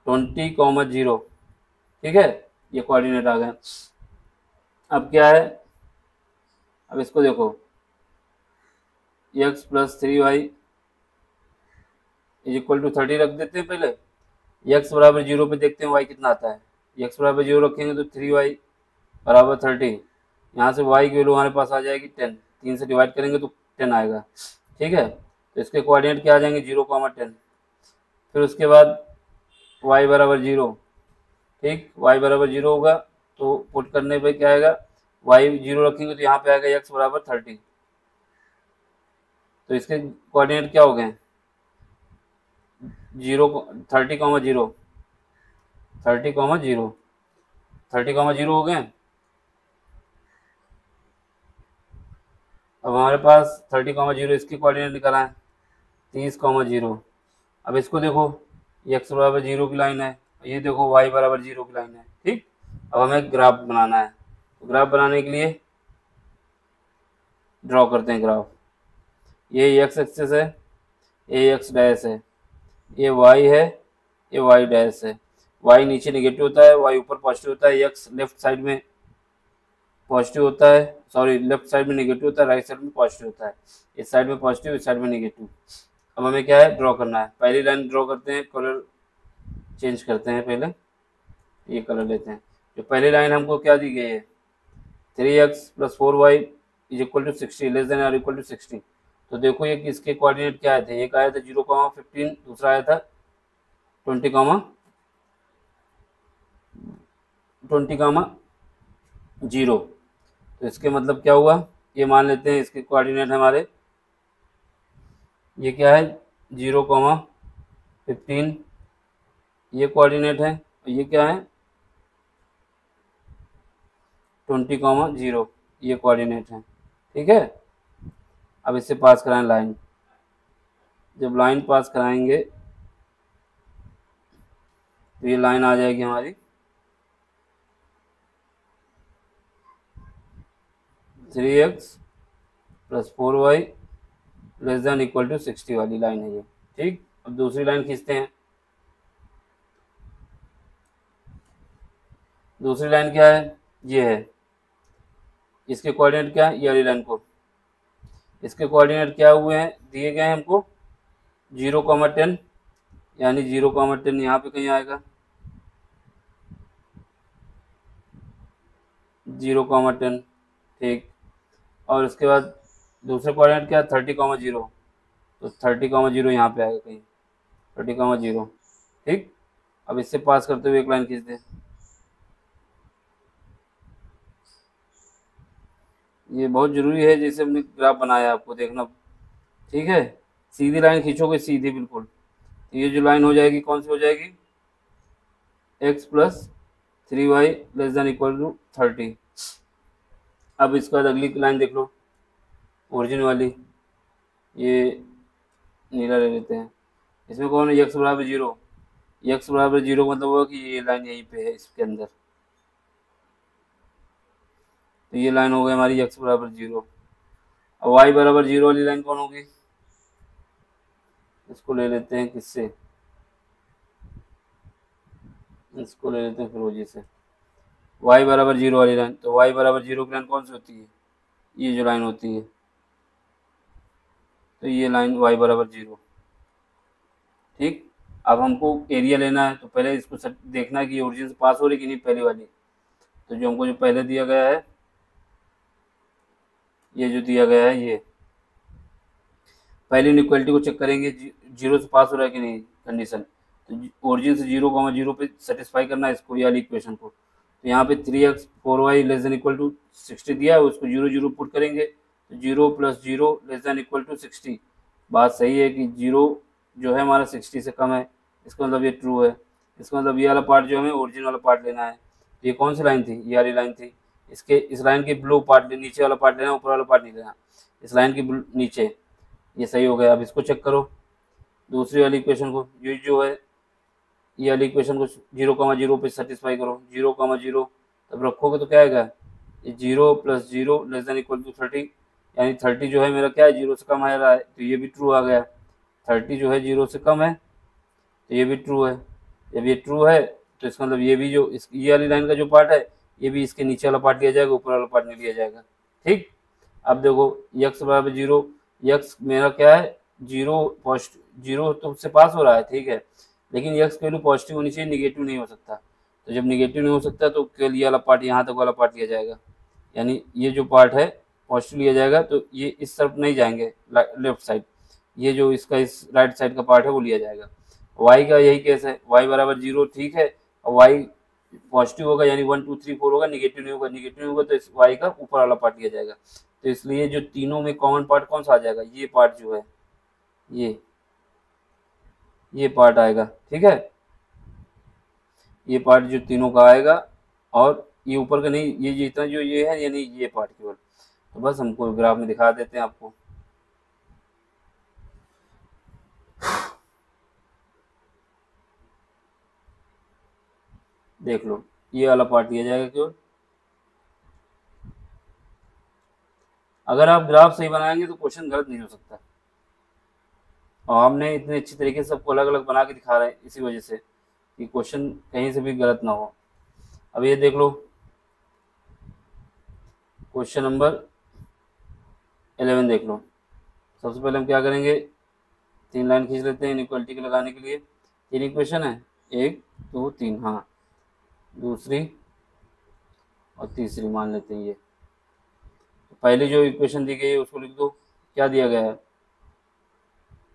20,0। ठीक है, ये कोऑर्डिनेट आ गए। अब क्या है, अब इसको देखो, x plus 3y is equal to 30 रख देते हैं पहले। x बराबर 0 पे देखते हैं y कितना आता है। x बराबर 0 रखेंगे तो 3y बराबर 30। यहाँ से y की वैल्यू हमारे पास आ जाएगी 10। 3 से डिवाइड करेंगे तो 10 आएगा। ठीक है, तो इसके कोऑर्डिनेट क्या आ जाएंगे 0,10। फिर उसके बाद y बराबर 0। ठीक, y बराबर 0 होगा तो पुट करने पे क्या आएगा, y 0 रखेंगे तो यहाँ पे आएगा x बराबर 30। तो इसके कोऑर्डिनेट क्या हो गए 30,0 30,0 हो गए। अब हमारे पास 30,0 इसके कोऑर्डिनेट निकल आए 30,0। अब इसको देखो, x बराबर 0 की लाइन है, ये देखो y बराबर 0 की लाइन है। ठीक, अब हमें ग्राफ बनाना है। तो ग्राफ बनाने के लिए ड्रॉ करते हैं ग्राफ। ये x एक्सिस है, ये x डैश है, ये y है, ये y डैश है। y नीचे नेगेटिव होता है, y ऊपर पॉजिटिव होता है, x लेफ्ट साइड में पॉजिटिव होता है, सॉरी लेफ्ट साइड में नेगेटिव होता है, राइट साइड में पॉजिटिव होता है। इस साइड में पॉजिटिव, इस साइड में नेगेटिव। अब हमें क्या है ड्रॉ करना है। पहली लाइन ड्रॉ करते हैं, कलर चेंज करते हैं, पहले ये कलर लेते हैं। जो पहली लाइन हमको क्या दी गई है 3x plus 4y is equal to 60 less than और इक्वल टू 60। तो देखो ये किसके कोऑर्डिनेट क्या आए थे, एक आया था 0,15, दूसरा आया था 20,0। तो इसके मतलब क्या हुआ, ये मान लेते हैं इसके कोऑर्डिनेट हमारे, ये क्या है 0,15 ये कोऑर्डिनेट है, और ये क्या है 20,0 ये कोऑर्डिनेट है। ठीक है, अब इससे पास कराएं लाइन। जब लाइन पास कराएंगे तो ये लाइन आ जाएगी हमारी 3x plus 4y less than equal to 60 वाली लाइन है ये। ठीक, अब दूसरी लाइन खींचते हैं। दूसरी लाइन क्या है, ये है, इसके कोऑर्डिनेट क्या है, ये वाली लाइन को, इसके कोऑर्डिनेट क्या हुए हैं दिए गए हैं हमको 0,10, यानी 0,10 यहाँ पे कहीं आएगा 0,10। ठीक, और उसके बाद दूसरे कोऑर्डिनेट क्या 30,0, तो 30,0 यहाँ पे आएगा कहीं 30,0। ठीक, अब इससे पास करते हुए एक लाइन खींच दें। ये बहुत ज़रूरी है, जैसे हमने ग्राफ बनाया आपको देखना। ठीक है, सीधी लाइन खींचोगे, सीधी बिल्कुल। ये जो लाइन हो जाएगी कौन सी हो जाएगी x plus 3y less than equal to 30। अब इसके बाद अगली लाइन देख लो, ओरिजिन वाली, ये नीला ले लेते हैं। इसमें कौन है x बराबर 0, x बराबर 0 मतलब होगा कि ये लाइन यहीं पे है इसके अंदर। तो ये लाइन हो गई हमारी x बराबर 0। अब y बराबर 0 वाली लाइन कौन होगी, इसको ले लेते हैं किससे, इसको ले लेते हैं फिरोजी से। y बराबर 0 वाली लाइन, तो y बराबर 0 की लाइन कौन सी होती है, ये जो लाइन होती है, तो ये लाइन y बराबर 0। ठीक, अब हमको एरिया लेना है, तो पहले इसको देखना है कि ये ओरिजिन से पास हो रही कि नहीं पहली वाली। तो जो हमको जो पहले दिया गया है, ये जो दिया गया है, ये पहली इनइक्वालिटी को चेक करेंगे 0 से पास हो रहा है कि नहीं कंडीशन। तो ओरिजिन से 0,0 पे सेटिस्फाई करना है इसको, ये वाली इक्वेशन को। तो यहाँ पे 3x 4y less than equal to 60 दिया है, उसको 0 पुट करेंगे तो 0 plus 0 less than equal to 60। बात सही है कि 0 जो है हमारा 60 से कम है, इसका मतलब ये ट्रू है। इसका मतलब ये वाला पार्ट जो हमें ओरिजिन वाला पार्ट लेना है। ये कौन सी लाइन थी, ये वाली लाइन थी। इसके इस लाइन की ब्लू पार्ट नीचे वाला पार्ट लेना, ऊपर वाला पार्ट नहीं लेना। इस लाइन की नीचे, ये सही हो गया। अब इसको चेक करो, दूसरी वाली इक्वेशन को, ये जो है ये वाली इक्वेशन को 0,0 पे सेटिस्फाई करो। 0,0 तब रखोगे तो क्या आएगा zero plus zero less than equal to 30, यानी 30 जो है मेरा क्या है, जीरो से कम आ रहा है, तो ये भी ट्रू आ गया। 30 जो है जीरो से कम है, तो ये भी ट्रू है। जब ये ट्रू है तो इसका मतलब ये भी जो ये वाली लाइन का जो पार्ट है, ये भी इसके नीचे वाला पार्ट लिया जाएगा, ऊपर वाला पार्ट नहीं लिया जाएगा। ठीक, अब देखो यक्स बराबर जीरो, यक्स मेरा क्या है, जीरो पॉजिटिव, जीरो तो उससे पास हो रहा है, ठीक है, लेकिन यक्स की वैल्यू पॉजिटिव होनी चाहिए, निगेटिव नहीं हो सकता। तो जब निगेटिव नहीं हो सकता तो केवल ये वाला पार्ट, यहाँ तक वाला पार्ट लिया जाएगा, यानी ये जो पार्ट है पॉजिटिव लिया जाएगा, तो ये इस तरफ नहीं जाएंगे लेफ्ट साइड, ये जो इसका इस राइट साइड का पार्ट है वो लिया जाएगा। वाई का यही केस है, वाई बराबर जीरो, ठीक है, और वाई पॉजिटिव होगा यानी 1 2 3 4 होगा, निगेटिव नहीं होगा, निगेटिव नहीं होगा तो इस वाई का ऊपर वाला पार्ट लिया जाएगा। तो इसलिए जो तीनों में कॉमन पार्ट कौन सा आ जाएगा, ये पार्ट जो है, ये पार्ट आएगा, ठीक है, ये पार्ट जो तीनों का आएगा, और ये ऊपर का नहीं, ये जितना जो ये है यानी ये पार्ट केवल। तो बस हमको ग्राफ में दिखा देते हैं आपको। देख लो, ये वाला पार्ट लिया जाएगा केवल। अगर आप ग्राफ सही बनाएंगे तो क्वेश्चन गलत नहीं हो सकता, और हमने इतने अच्छी तरीके से सबको अलग अलग बना के दिखा रहे हैं इसी वजह से कि क्वेश्चन कहीं से भी गलत ना हो। अब ये देख लो, क्वेश्चन नंबर 11 देख लो। सबसे पहले हम क्या करेंगे, 3 लाइन खींच लेते हैं इनइक्वालिटी के लगाने के लिए। 3 इक्वेशन है, 1 2 3, हाँ, दूसरी और तीसरी मान लेते हैं ये। तो पहली जो इक्वेशन दी गई है उसको लिख दो, क्या दिया गया है,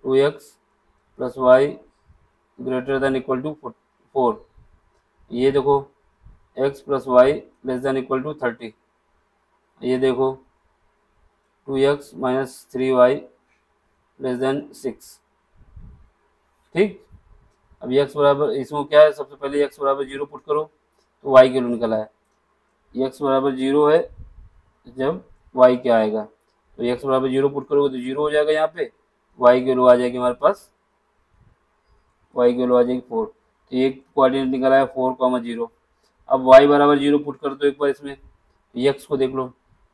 2x plus y greater than equal to 4। ये देखो x plus y less than equal to 30। ये देखो 2x minus 3y less then 6। ठीक, अब x बराबर, इसमें क्या है, सबसे पहले x बराबर 0 पुट करो तो y की वैल्यू निकल आए। x बराबर 0 है जब y क्या आएगा, तो x बराबर 0 पुट करोगे तो 0 हो जाएगा, यहाँ पे y की वैल्यू आ जाएगी हमारे पास, y की वैल्यू आ जाएगी 4। तो एक कोऑर्डिनेट निकल आया 4,0। अब y बराबर 0 पुट कर दो एक बार इसमें, तो x को देख लो,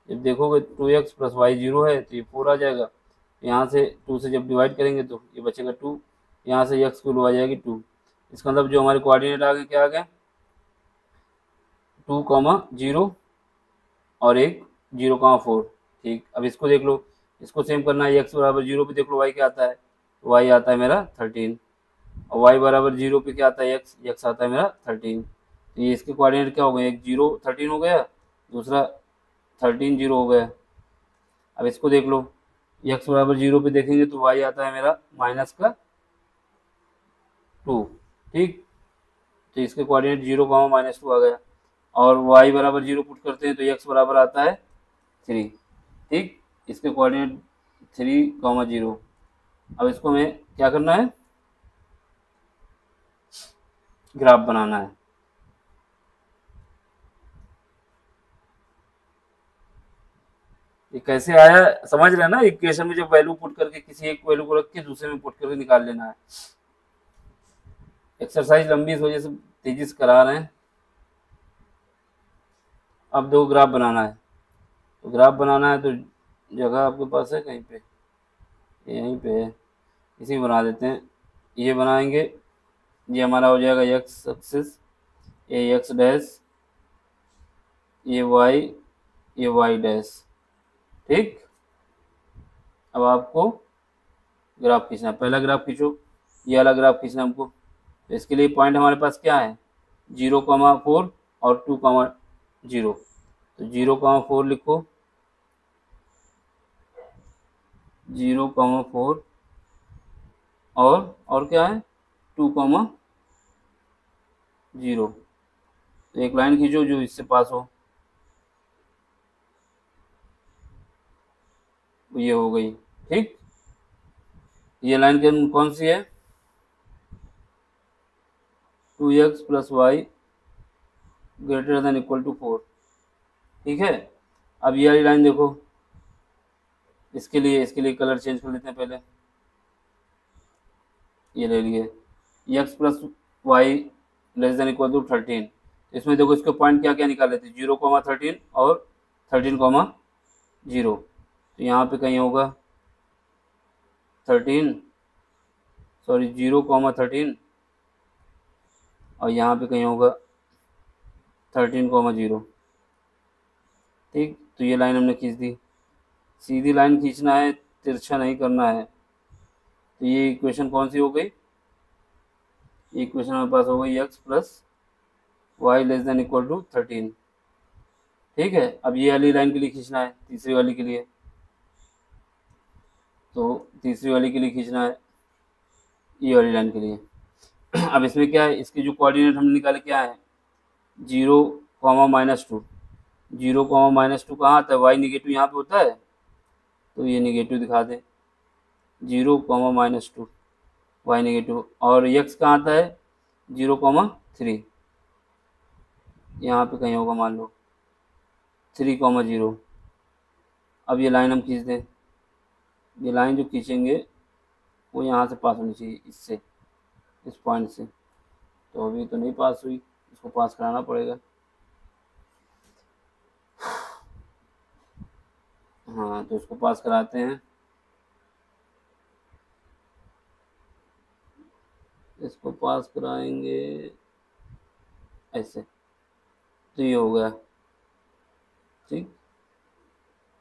जब देखोगे 2x प्लस वाई 0 है तो ये 4 आ जाएगा। यहाँ से 2 से जब डिवाइड करेंगे तो ये बचेगा 2, यहाँ से x की वैल्यू आ जाएगी 2। इसका मतलब जो हमारे कोऑर्डिनेट आ गए, क्या आ गए, 2,0 और एक 0,4। ठीक, अब इसको देख लो, इसको सेम करना है, x बराबर 0 पे देख लो y क्या आता है, y आता है मेरा 13, और y बराबर 0 पे क्या आता है, x आता है मेरा 13। तो ये इसके कोऑर्डिनेट क्या हो गए, एक 0 13 हो गया, दूसरा 13 0 हो गया। अब इसको देख लो, x बराबर 0 पे देखेंगे तो y आता है मेरा माइनस का 2। ठीक, तो इसके कोऑर्डिनेट 0, -2 आ गया, और y बराबर 0 पुट करते हैं तो x बराबर आता है 3। ठीक, इसके कोऑर्डिनेट 3, 0। अब इसको हमें क्या करना है, ग्राफ बनाना है। ये कैसे आया समझ रहे हैं ना, इक्वेशन में जब वैल्यू पुट करके किसी एक वैल्यू को रख के दूसरे में पुट करके निकाल लेना है। एक्सरसाइज लंबी इस वजह से तेजी से करा रहे हैं। अब दो ग्राफ बनाना है, तो ग्राफ बनाना है तो जगह आपके पास है कहीं पे, यहीं पे है, इसी में बना देते हैं। ये बनाएंगे, ये हमारा हो जाएगा एक्स एक्सिस, ये एक्स डैश, ये वाई डैश। ठीक, अब आपको ग्राफ खींचना, पहला ग्राफ खींचो, ये वाला ग्राफ खींचना हमको। तो इसके लिए पॉइंट हमारे पास क्या है, 0,4 और 2,0। तो 0,4 लिखो, 0,4 और क्या है 2,0। तो एक लाइन खींचो जो इससे पास हो, ये हो गई। ठीक, ये लाइन कौन सी है, 2x plus y greater than equal to 4। ठीक है, अब ये वाली लाइन देखो, इसके लिए कलर चेंज कर लेते हैं पहले, ये ले लिए, x plus y less than equal to 13। इसमें देखो इसके पॉइंट क्या क्या निकाले थे, 0,13 और 13,0, तो यहाँ पे कहीं होगा 0,13 और यहाँ पे कहीं होगा 13,0। ठीक, तो ये लाइन हमने खींच दी। सीधी लाइन खींचना है, तिरछा नहीं करना है। तो ये इक्वेशन कौन सी हो गई? ये इक्वेशन हमारे पास हो गई x plus y less than equal to 13। ठीक है, अब ये वाली लाइन के लिए खींचना है, तीसरी वाली के लिए। तो तीसरी वाली के लिए खींचना है ये वाली लाइन के लिए। अब इसमें क्या है, इसके जो कोऑर्डिनेट हमने निकाले क्या है, 0,-2। 0,-2 कहाँ आता है? वाई निगेटिव यहाँ पे होता है, तो ये निगेटिव दिखा दें, 0,-2 वाई निगेटिव। और x कहाँ आता है? 0,3, यहाँ पे कहीं होगा मान लो 3,0। अब ये लाइन हम खींच दें। ये लाइन जो खींचेंगे वो यहाँ से पास होनी चाहिए, इससे, इस पॉइंट से। तो अभी तो नहीं पास हुई, इसको पास कराना पड़ेगा। हाँ, तो इसको पास कराते हैं। इसको पास कराएंगे ऐसे, तो ये हो गया। ठीक,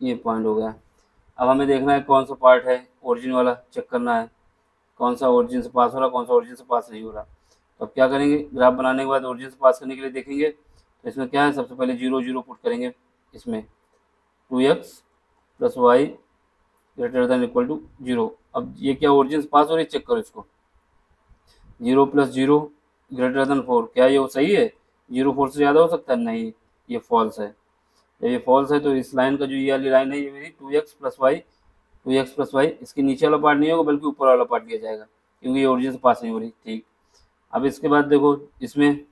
ये पॉइंट हो गया। अब हमें देखना है कौन सा पार्ट है ओरिजिन वाला, चेक करना है कौन सा ओरिजिन से पास हो रहा, कौन सा ओरिजिन से पास नहीं हो रहा। तो अब क्या करेंगे, ग्राफ बनाने के बाद ओरिजिन से पास करने के लिए देखेंगे। तो इसमें क्या है, सबसे पहले 0, 0 पुट करेंगे इसमें, 2x plus y greater than equal to 0। अब ये क्या ओरिजिन से पास हो रही है, चेक करो इसको। 0 प्लस 0 ग्रेटर देन 4, क्या ये सही है? 0 4 से ज़्यादा हो सकता है? नहीं, ये फॉल्स है। जब ये फॉल्स है तो इस लाइन का जो ये वाली लाइन है, ये मेरी 2x प्लस वाई, इसके नीचे वाला पार्ट नहीं होगा बल्कि ऊपर वाला पार्ट लिया जाएगा, क्योंकि ये ओरिजिन से पास नहीं हो रही। ठीक, अब इसके बाद देखो इसमें,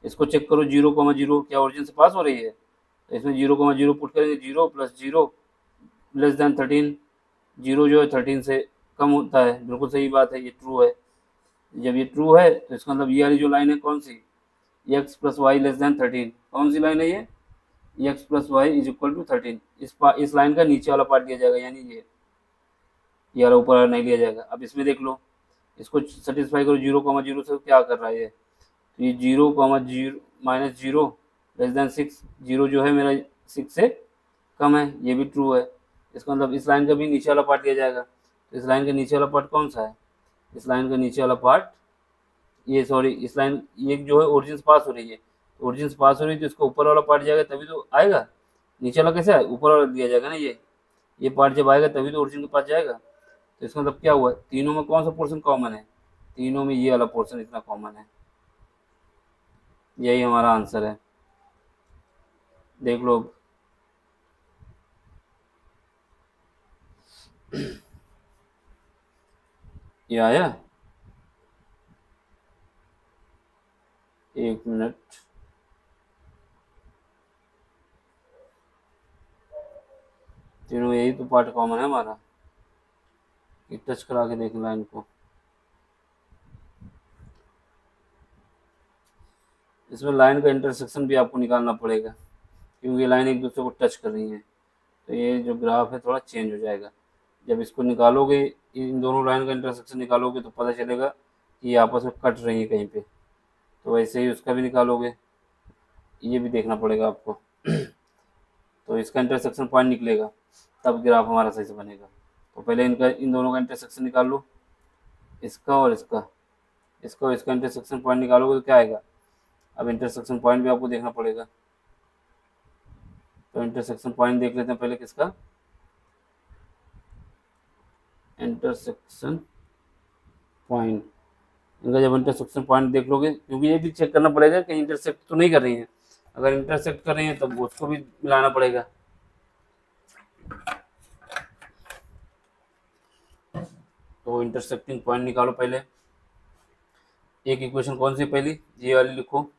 इसको चेक करो, 0,0 क्या ओरिजिन से पास हो रही है? तो इसमें 0,0 पुट करेंगे, 0 प्लस 0 लेस देन 13। 0 जो है 13 से कम होता है, बिल्कुल सही बात है, ये ट्रू है। जब ये ट्रू है तो इसका मतलब ये वाली जो लाइन है कौन सी, x plus y less than 13, कौन सी लाइन है ये, x plus y is equal to 13। इस लाइन का नीचे वाला पार्ट लिया जाएगा, यानी ये वाला ऊपर वाला नहीं लिया जाएगा। अब इसमें देख लो, इसको सेटिस्फाई करो, 0,0 से क्या कर रहा है ये, तो ये 0,0 माइनस 0 लेस देन 6, 0 जो है मेरा 6 से कम है, ये भी ट्रू है। इसका मतलब इस लाइन का भी नीचे वाला पार्ट लिया जाएगा। तो इस लाइन का नीचे वाला पार्ट कौन सा है, इस लाइन का नीचे वाला पार्ट, ये सॉरी, इस लाइन ये जो है ओरिजिन से पास हो रही है, ओरिजिन से पास हो रही है तो इसका ऊपर वाला पार्ट जाएगा तभी तो आएगा। नीचे वाला कैसे है, ऊपर वाला दिया जाएगा ना, ये पार्ट जब आएगा तभी तो ओरिजिन के पास जाएगा। तो इसका मतलब क्या हुआ, तीनों में कौन सा पोर्शन कॉमन है, तीनों में ये वाला पोर्शन इतना कॉमन है। यही हमारा आंसर है, देख लो। ये आया, एक मिनट, तीनों यही तो पार्ट कॉमन है हमारा। ये टच करा के देख लाइन को, इसमें लाइन का इंटरसेक्शन भी आपको निकालना पड़ेगा, क्योंकि लाइन एक दूसरे को टच कर रही है, तो ये जो ग्राफ है थोड़ा चेंज हो जाएगा। जब इसको निकालोगे, इन दोनों लाइन का इंटरसेक्शन निकालोगे तो पता चलेगा कि ये आपस में कट रही है कहीं पे, तो वैसे ही उसका भी निकालोगे, ये भी देखना पड़ेगा आपको। तो इसका इंटरसेक्शन पॉइंट निकलेगा तब ग्राफ हमारा सही से बनेगा। तो पहले इन दोनों का इंटरसेक्शन निकाल लो, इसका और इसका, इसका इंटरसेक्शन पॉइंट निकालोगे तो क्या आएगा। अब इंटरसेक्शन पॉइंट भी आपको देखना पड़ेगा, तो इंटरसेक्शन पॉइंट देख लेते हैं पहले किसका, इंटरसेक्शन पॉइंट। इनका जब इंटरसेक्शन पॉइंट देख लोगे, क्योंकि ये भी चेक करना पड़ेगा कि इंटरसेक्ट तो नहीं कर रही हैं, अगर इंटरसेक्ट कर रही हैं तब उसको भी मिलाना पड़ेगा। तो इंटरसेक्टिंग पॉइंट निकालो पहले। एक इक्वेशन कौन सी पहली, ये वाली लिखो,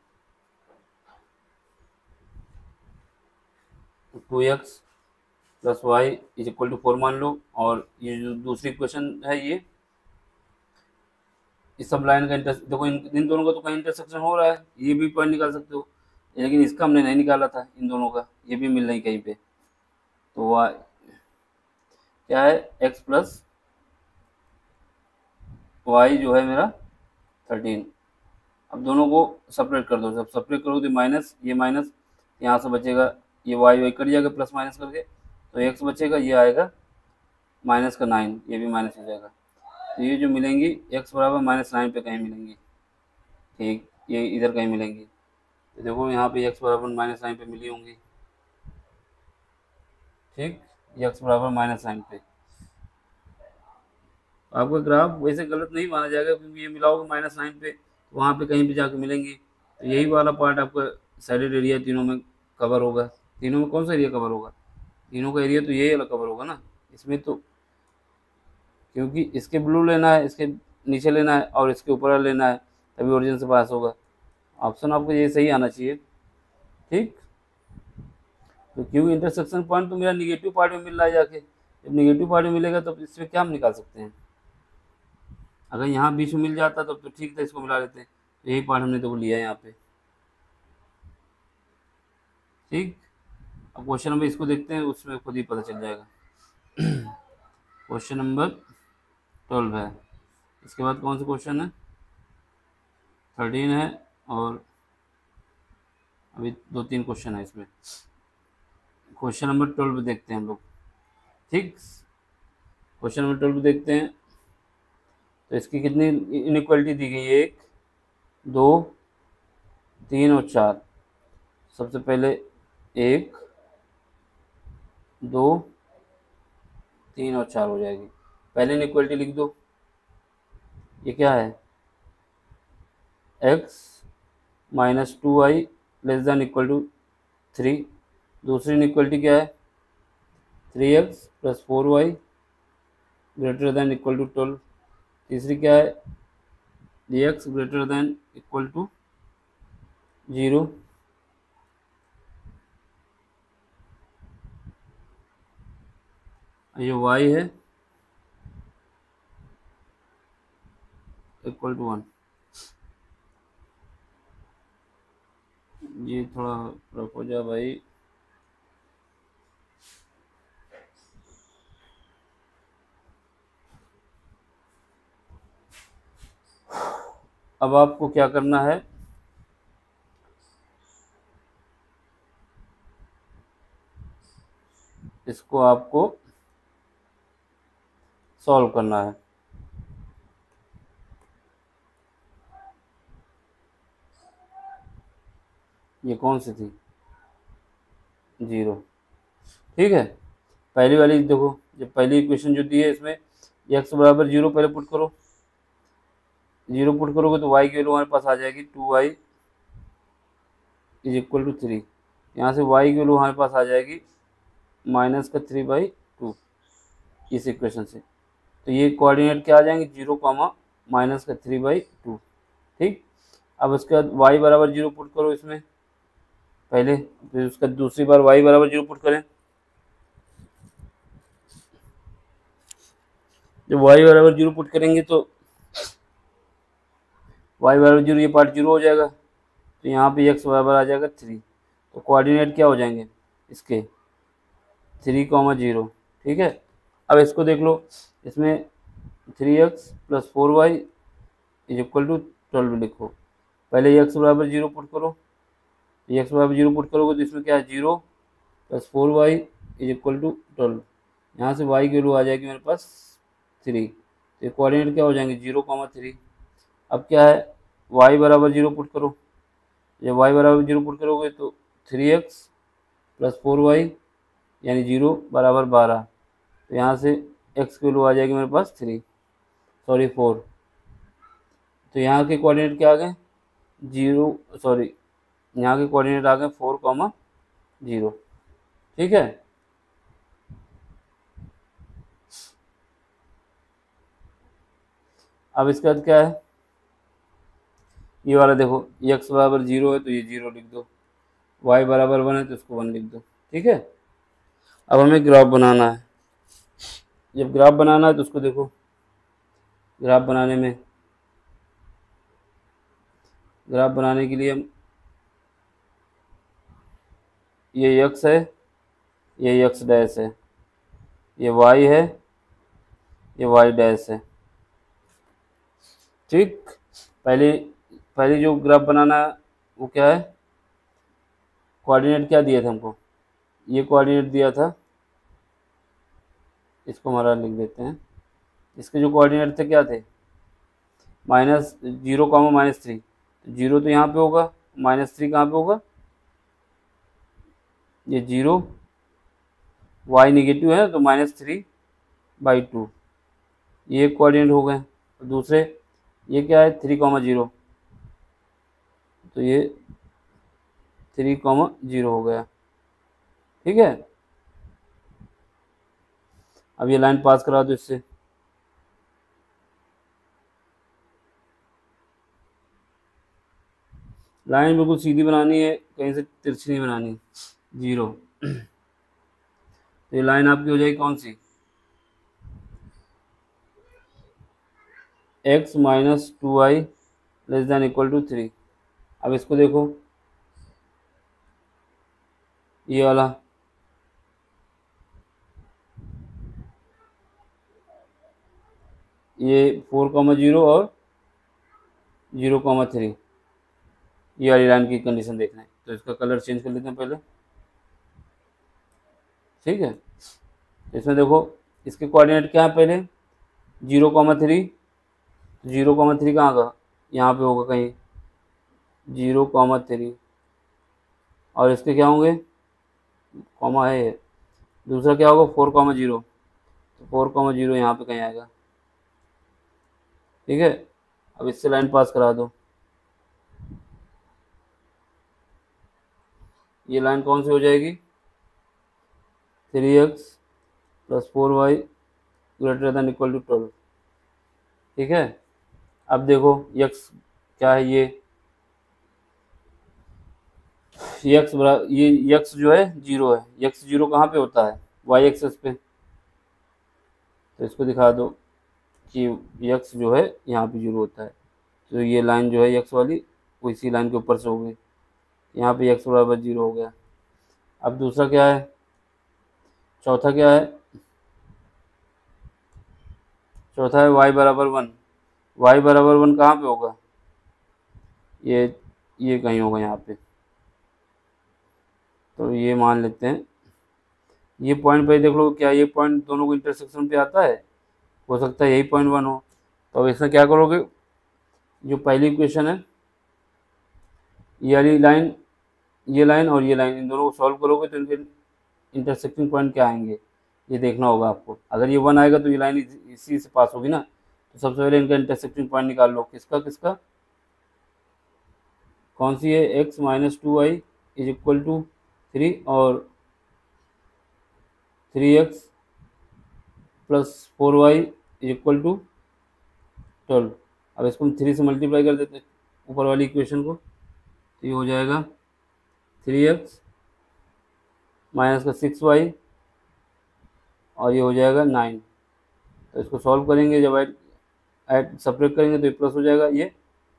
2x plus y is equal to 4 मान लो, और ये जो दूसरी इक्वेशन है ये, इस सब लाइन का देखो, इन दोनों का तो कहीं इंटरसेक्शन हो रहा है, ये भी पॉइंट निकाल सकते हो, लेकिन इसका हमने नहीं निकाला था, इन दोनों का ये भी मिल रही कहीं पे, तो वाई क्या है, एक्स प्लस वाई जो है मेरा 13। अब दोनों को सेपरेट कर दो, जब सेपरेट करोगे तो माइनस, ये माइनस यहाँ से बचेगा, ये वाई वाई कट जाएगा प्लस माइनस करके, तो एक्स बचेगा, ये आएगा माइनस का 9, ये भी माइनस हो जाएगा। तो ये जो मिलेंगी एक्स बराबर -9 पे कहीं मिलेंगी, ठीक, ये इधर कहीं मिलेंगी। तो देखो यहाँ पे एक्स बराबर -9 पे मिली होंगी, ठीक, एक्स बराबर -9 पे। आपका ग्राफ वैसे गलत नहीं माना जाएगा, क्योंकि ये मिलाओगे -9 पे, वहाँ पे कहीं भी जाके मिलेंगी। तो यही वाला पार्ट आपका साइडेड एरिया तीनों में कवर होगा। तीनों में कौन सा एरिया कवर होगा, तीनों का एरिया तो यही वाला कवर होगा ना इसमें तो, क्योंकि इसके ब्लू लेना है, इसके नीचे लेना है और इसके ऊपर लेना है, तभी ओरिजिन से पास होगा। ऑप्शन आपको ये सही आना चाहिए, ठीक। तो क्यों इंटरसेक्शन पॉइंट तो मेरा निगेटिव पार्ट में मिल रहा है जाके, जब निगेटिव पार्ट में मिलेगा तो इसमें क्या हम निकाल सकते हैं, अगर यहाँ बीच में मिल जाता तब तो ठीक था, इसको मिला लेते। यही पार्ट हमने तो लिया है यहाँ पे, ठीक। अब क्वेश्चन नंबर इसको देखते हैं, उसमें खुद ही पता चल जाएगा। क्वेश्चन नंबर 12 है, इसके बाद कौन सा क्वेश्चन है, 13 है, और अभी 2-3 क्वेश्चन है इसमें। क्वेश्चन नंबर 12 देखते हैं हम लोग, ठीक। क्वेश्चन नंबर 12 देखते हैं। तो इसकी कितनी इनइक्वालिटी दी गई है, 1 2 3 और 4। सबसे पहले 1 2 3 और 4 हो जाएगी। पहले इनइक्वालिटी लिख दो, ये क्या है, x -2y less than equal to 3। दूसरी इनइक्वालिटी क्या है, 3x + 4y greater than equal to 12। तीसरी क्या है, dx greater than equal to 0। ये y है इक्वल टू 1। ये थोड़ा रफ हो जाए भाई, अब आपको क्या करना है, इसको आपको सॉल्व करना है। ये कौन सी थी, 0, ठीक है। पहली वाली देखो, जब पहली इक्वेशन जो दी है इसमें x बराबर 0 पहले पुट करो, 0 पुट करोगे तो y की वैल्यू हमारे पास आ जाएगी 2y इज इक्वल टू 3। यहाँ से y की वैल्यू हमारे पास आ जाएगी -3/2 इस इक्वेशन से। तो ये कोऑर्डिनेट क्या आ जाएंगे, 0, -3/2, ठीक। अब उसके बाद y बराबर 0 पुट करो इसमें पहले, फिर उसका दूसरी बार y बराबर 0 पुट करें। जब y बराबर 0 पुट करेंगे तो y बराबर 0, ये पार्ट 0 हो जाएगा, तो यहाँ पे x बराबर आ जाएगा 3। तो कोऑर्डिनेट क्या हो जाएंगे इसके, 3, 0, ठीक है। अब इसको देख लो, इसमें 3x + 4y is equal to 12 लिखो। पहले x बराबर 0 पुट करो, x बराबर 0 पुट करोगे तो इसमें क्या है, 0 + 4y इज इक्वल टू 12। यहाँ से y की वैल्यू आ जाएगी मेरे पास 3। तो कोऑर्डिनेट क्या हो जाएंगे, 0, 3। अब क्या है, y बराबर 0 पुट करो, जब y बराबर 0 पुट करोगे तो 3x + 4y यानी 0 बराबर 12। तो यहाँ से x की वैल्यू आ जाएगी मेरे पास 4। तो यहाँ के कोऑर्डिनेट क्या आ गए, 0, सॉरी, यहाँ के कोऑर्डिनेट आ गए 4, 0, ठीक है। अब इसके बाद क्या है, ये वाला देखो, x बराबर 0 है तो ये 0 लिख दो, y बराबर 1 है तो इसको 1 लिख दो, ठीक है। अब हमें ग्राफ बनाना है। जब ग्राफ बनाना है तो उसको देखो, ग्राफ बनाने के लिए हम, ये x है, ये एक्स डैश है, ये वाई है, ये वाई डैश है। ठीक, पहले पहले जो ग्राफ बनाना है वो क्या है, कोऑर्डिनेट क्या दिया था हमको, ये कोऑर्डिनेट दिया था, इसको हमारा लिख देते हैं। इसके जो कोऑर्डिनेट थे क्या थे, -0, -3। जीरो तो यहाँ पे होगा, -3 कहाँ पे होगा, ये 0, वाई निगेटिव है तो -3/2, ये कोऑर्डिनेट हो गए। और दूसरे ये क्या है, 3,0, तो ये 3,0 हो गया। ठीक है, अब ये लाइन पास करा दो इससे, लाइन बिल्कुल सीधी बनानी है, कहीं से तिरछी नहीं बनानी। 0, तो ये लाइन आपकी हो जाएगी कौन सी, x - 2y ≤ 3। अब इसको देखो, ये वाला ये 4,0 और 0,3, ये वाली लाइन की कंडीशन देखना है, तो इसका कलर चेंज कर लेते हैं पहले। ठीक है, इसमें देखो इसके कोऑर्डिनेट क्या है, पहले 0,3, 0,3 कहाँ का, यहाँ पे होगा कहीं 0,3, और इसके क्या होंगे, कॉमा है ये, दूसरा क्या होगा 4,0, तो 4,0 यहाँ पे कहीं आएगा। ठीक है, अब इससे लाइन पास करा दो, ये लाइन कौन सी हो जाएगी, 3x + 4y > 12। ठीक है, अब देखो x क्या है, ये x जो है 0 है, x 0 कहाँ पे होता है, y एक्सेस पे, तो इसको दिखा दो कि x जो है यहाँ पे 0 होता है, तो ये लाइन जो है x वाली वो इसी लाइन के ऊपर से हो गई, यहाँ पे x = 0 हो गया। अब दूसरा क्या है, चौथा क्या है, चौथा है y = 1, y = 1 कहाँ पे होगा, ये कहीं होगा यहाँ पे, तो ये मान लेते हैं, ये पॉइंट पे देख लो, क्या ये पॉइंट दोनों को इंटरसेक्शन पे आता है, हो सकता है यही पॉइंट 1 हो। तो अब इसमें क्या करोगे, जो पहली इक्वेशन है ये वाली लाइन, ये लाइन और ये लाइन, इन दोनों को सॉल्व करोगे तो इनके इंटरसेक्टिंग पॉइंट क्या आएंगे, ये देखना होगा आपको। अगर ये 1 आएगा तो ये लाइन इसी से पास होगी ना, तो सबसे पहले इनका इंटरसेक्टिंग पॉइंट निकाल लो, किसका किसका, कौन सी है, x - 2y = 3 और 3x + 4y = 12। अब इसको हम 3 से मल्टीप्लाई कर देते हैं ऊपर वाली इक्वेशन को, तो ये हो जाएगा 3x -6y और ये हो जाएगा 9। तो इसको सॉल्व करेंगे, जब ऐड सब्ट्रैक्ट करेंगे तो ये प्लस हो जाएगा, ये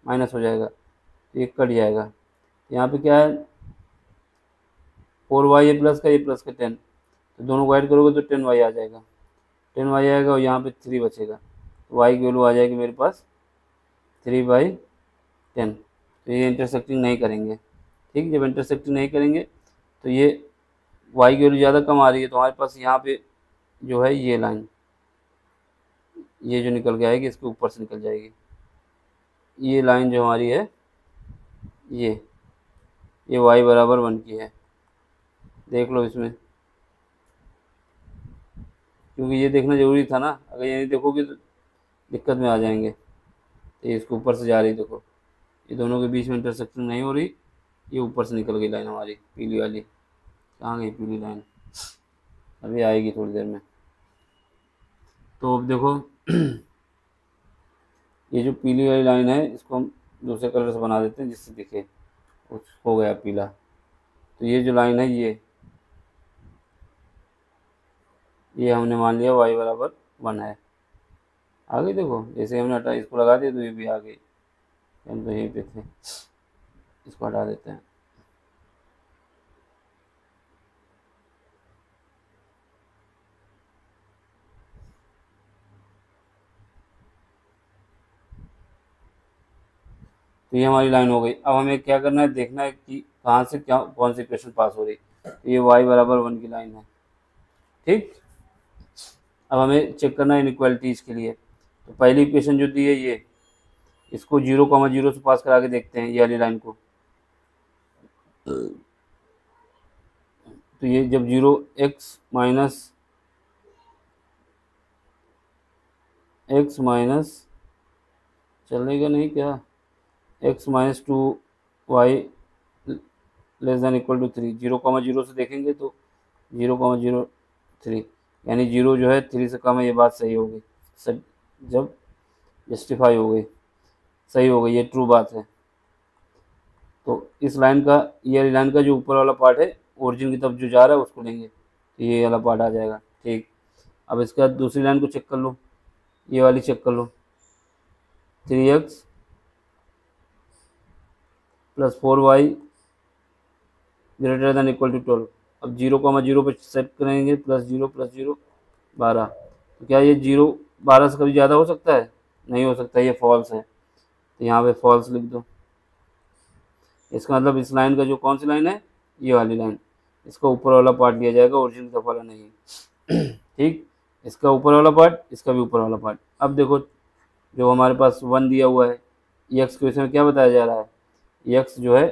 माइनस हो जाएगा, तो ये कट जाएगा। यहाँ पे क्या है, 4y है प्लस का, ये प्लस का 10, तो दोनों को ऐड करोगे तो 10y आ जाएगा, 10y आएगा और यहाँ पे 3 बचेगा, तो y की वैल्यू आ जाएगी मेरे पास 3/10। तो ये इंटरसेक्टिंग नहीं करेंगे। ठीक, जब इंटरसेक्टिंग नहीं करेंगे तो ये y की वैल्यू ज़्यादा कम आ रही है, तो हमारे पास यहाँ पे जो है ये लाइन, ये जो निकल के आएगी इसके ऊपर से निकल जाएगी, ये लाइन जो हमारी है ये y = 1 की है, देख लो इसमें, क्योंकि ये देखना ज़रूरी था ना, अगर ये नहीं देखोगे तो दिक्कत में आ जाएंगे। तो ये इसको ऊपर से जा रही, देखो ये दोनों के बीच में इंटरसेक्शन नहीं हो रही, ये ऊपर से निकल गई लाइन हमारी पीली वाली, कहाँ गई पीली लाइन, अभी आएगी थोड़ी देर में। तो अब देखो ये जो पीली वाली लाइन है इसको हम दूसरे कलर से बना देते हैं जिससे दिखे, हो गया पीला। तो ये जो लाइन है ये हमने मान लिया y = 1 है, आ गई, देखो जैसे हमने हटा इसको लगा दिया तो ये भी आ गई, हम तो यहीं पे थे, इसको हटा देते हैं। तो ये हमारी लाइन हो गई। अब हमें क्या करना है, देखना है कि कहाँ से क्या कौन सी इक्वेशन पास हो रही। तो ये y बराबर 1 की लाइन है, ठीक। अब हमें चेक करना है इनइक्वालिटीज़ के लिए। तो पहली इक्वेशन जो दी है ये, इसको 0,0 से पास करा के देखते हैं ये वाली लाइन को। तो ये जब 0 x माइनस चलेगा नहीं क्या, x-2y < 3, 0,0 से देखेंगे तो 0,03, यानी 0 जो है 3 से कम है। ये बात सही हो गई, जब जस्टिफाई हो गई, सही हो गई, ये ट्रू बात है। तो इस लाइन का, ये लाइन का जो ऊपर वाला पार्ट है ओरिजिन की तरफ जो जा रहा है उसको लेंगे, तो ये वाला पार्ट आ जाएगा, ठीक। अब इसके बाद दूसरी लाइन को चेक कर लो, ये वाली चेक कर लो, 3x plus 4y greater than equal to 12। अब 0,0 पे सेट करेंगे, +0 +0 12। तो क्या ये 0 12 से कभी ज़्यादा हो सकता है? नहीं हो सकता, ये फॉल्स है। तो यहाँ पे फॉल्स लिख दो। इसका मतलब इस लाइन का जो कौन सी लाइन है, ये वाली लाइन, इसका ऊपर वाला पार्ट लिया जाएगा, ओरिजिन तरफ वाला नहीं। ठीक, इसका ऊपर वाला पार्ट, इसका भी ऊपर वाला पार्ट। अब देखो जो हमारे पास 1 दिया हुआ है, एक्स के विषय में क्या बताया जा रहा है, एक्स जो है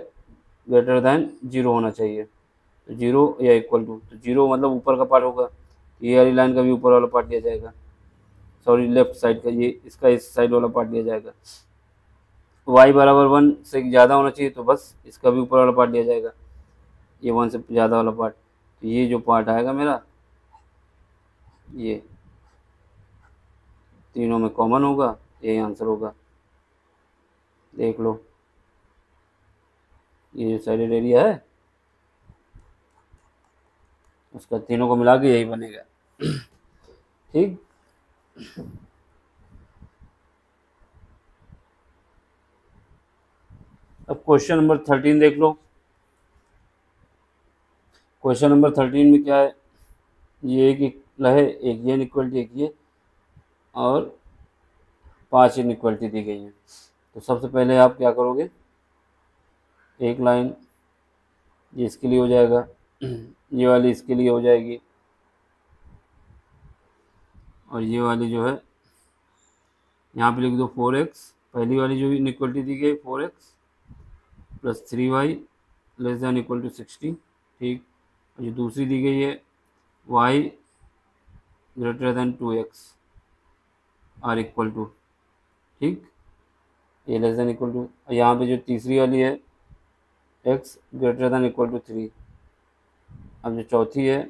ग्रेटर दैन 0 होना चाहिए। तो 0 या इक्वल टू, तो 0 मतलब ऊपर का पार्ट होगा, ये वाली लाइन का भी ऊपर वाला पार्ट लिया जाएगा, सॉरी लेफ्ट साइड का, ये इसका इस साइड वाला पार्ट लिया जाएगा। y बराबर 1 से ज़्यादा होना चाहिए, तो बस इसका भी ऊपर वाला पार्ट लिया जाएगा, ये 1 से ज़्यादा वाला पार्ट। तो ये जो पार्ट आएगा मेरा, ये तीनों में कॉमन होगा, यही आंसर होगा। देख लो, ये जो साइडेड एरिया है उसका तीनों को मिला के यही बनेगा, ठीक। अब क्वेश्चन नंबर 13 देख लो। क्वेश्चन नंबर 13 में क्या है, ये एक है, एक ये इनइक्वालिटी, एक ये, और 5 इनइक्वालिटी दी गई है। तो सबसे पहले आप क्या करोगे, एक लाइन ये इसके लिए हो जाएगा, ये वाली इसके लिए हो जाएगी, और ये वाली जो है यहाँ पे लिख दो 4x, पहली वाली जो इनइक्वालिटी दी गई 4x plus 3y less than equal to 60, ठीक। और जो दूसरी दी गई है y greater than 2x or equal to, ठीक, ये लेस दैन इक्वल टू। यहाँ पे जो तीसरी वाली है x greater than equal to 3। अब जो चौथी है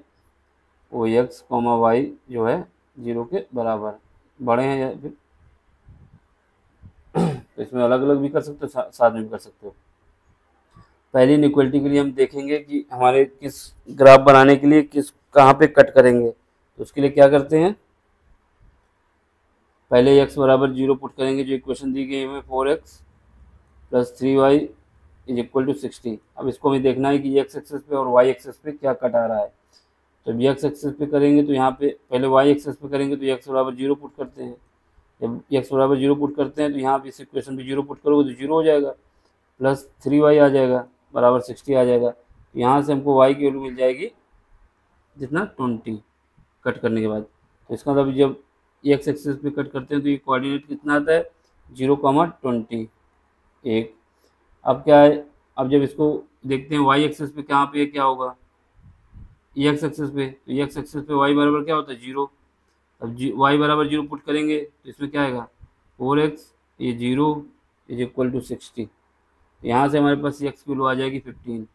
वो x, y जो है 0 के बराबर, बड़े हैं या फिर तो इसमें अलग अलग भी कर सकते हो, साथ में भी कर सकते हो। पहली इनइक्वालिटी के लिए हम देखेंगे कि हमारे किस ग्राफ बनाने के लिए किस कहाँ पे कट करेंगे। तो उसके लिए क्या करते हैं, पहले x बराबर 0 पुट करेंगे, जो इक्वेशन दी गई है हमें 4x plus 3y is equal to 60। अब इसको हमें देखना है कि x एक्सेस पे और y एक्सेस पे क्या कट आ रहा है। तो जब x एक्सेस पे करेंगे तो यहाँ पे पहले y एक्सेस पे करेंगे, तो x बराबर 0 पुट करते हैं। जब x बराबर 0 पुट करते हैं तो यहाँ पे इस इक्वेशन पे 0 पुट करोगे तो 0 हो जाएगा, प्लस 3y आ जाएगा बराबर 60 आ जाएगा। तो यहाँ से हमको y की वैल्यू मिल जाएगी जितना 20 कट करने के बाद। तो इसका मतलब जब x एक्सेस पे कट करते हैं तो ये कोऑर्डिनेट कितना आता है, 0,20 एक। अब क्या है, अब जब इसको देखते हैं y एक्सेस पे कहाँ पे क्या होगा, x एक्सेस पे, तो x एक्सेस पे y बराबर क्या होता है 0। अब y बराबर 0 पुट करेंगे तो इसमें क्या आएगा 4x, ये 0 इज इक्वल टू 60। यहाँ से हमारे पास x की वैल्यू आ जाएगी 15।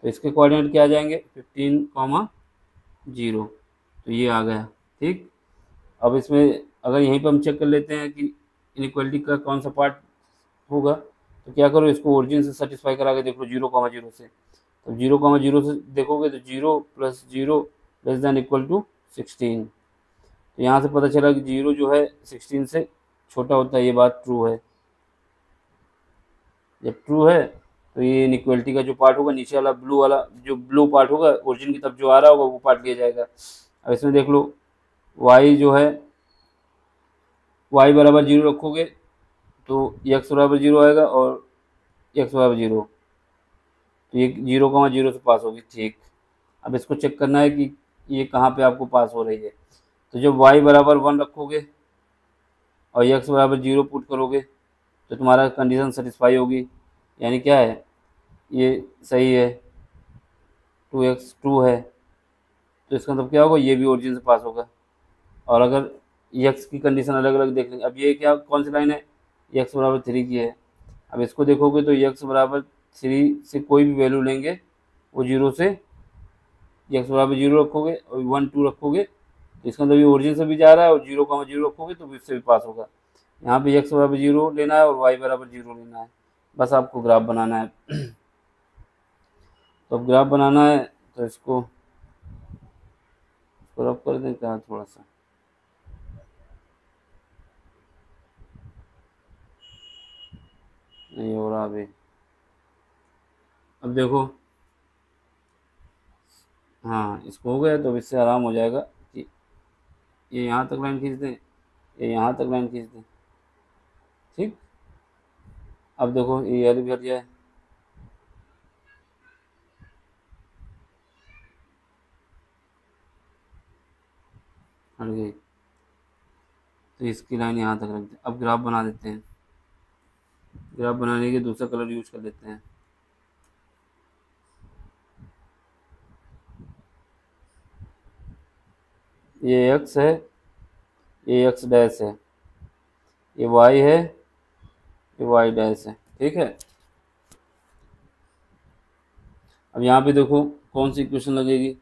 तो इसके कोऑर्डिनेट क्या आ जाएंगे 15,0, तो ये आ गया, ठीक। अब इसमें अगर यहीं पर हम चेक कर लेते हैं कि इनइक्वालिटी का कौन सा पार्ट होगा, तो क्या करो, इसको ओरिजिन से सेटिस्फाई करा के देख लो 0,0 से। तो 0,0 से देखोगे तो 0 plus 0 less than equal to 16। तो यहाँ से पता चला कि 0 जो है 16 से छोटा होता है, ये बात ट्रू है। जब ट्रू है तो ये इनइक्वालिटी का जो पार्ट होगा, नीचे वाला जो ब्लू पार्ट होगा ओरिजिन की तरफ जो आ रहा होगा वो पार्ट लिया जाएगा। अब इसमें देख लो y जो है, y बराबर 0 रखोगे तो x बराबर 0 आएगा, और एक्स बराबर 0, तो ये 0,0 से पास होगी, ठीक। अब इसको चेक करना है कि ये कहाँ पे आपको पास हो रही है। तो जब y बराबर 1 रखोगे और x बराबर 0 पुट करोगे तो तुम्हारा कंडीशन सेटिस्फाई होगी, यानी क्या है, ये सही है, 2x 2 है, तो इसका मतलब क्या होगा, ये भी ओरिजिन से पास होगा। और अगर x की कंडीशन अलग अलग देख लेंगे, अब ये क्या कौन सी लाइन है, x बराबर 3 की है। अब इसको देखोगे तो x बराबर 3 से कोई भी वैल्यू लेंगे वो 0 से, x बराबर 0 रखोगे और 1 2 रखोगे तो इसका मतलब ये ओरिजिन से भी जा रहा है, और 0,0 रखोगे तो इससे भी पास होगा। यहाँ पे x बराबर 0 लेना है और y बराबर 0 लेना है, बस आपको ग्राफ बनाना है। तो अब ग्राफ बनाना है तो इसको रब कर दें क्या, थोड़ा सा नहीं हो रहा अभी। अब देखो, हाँ इसको हो गया, तो अब इससे आराम हो जाएगा कि ये यहाँ तक लाइन खींच दें, ये यहाँ तक लाइन खींच दें, ठीक। अब देखो ये भी हट जाए, हट गई, तो इसकी लाइन यहाँ तक रख दें। अब ग्राफ बना देते हैं, ग्राफ बनाने के दूसरा कलर यूज कर लेते हैं। ये x है, ये x डैश है, ये y है, ये y डैश है, ठीक है। अब यहाँ पे देखो कौन सी इक्वेशन लगेगी,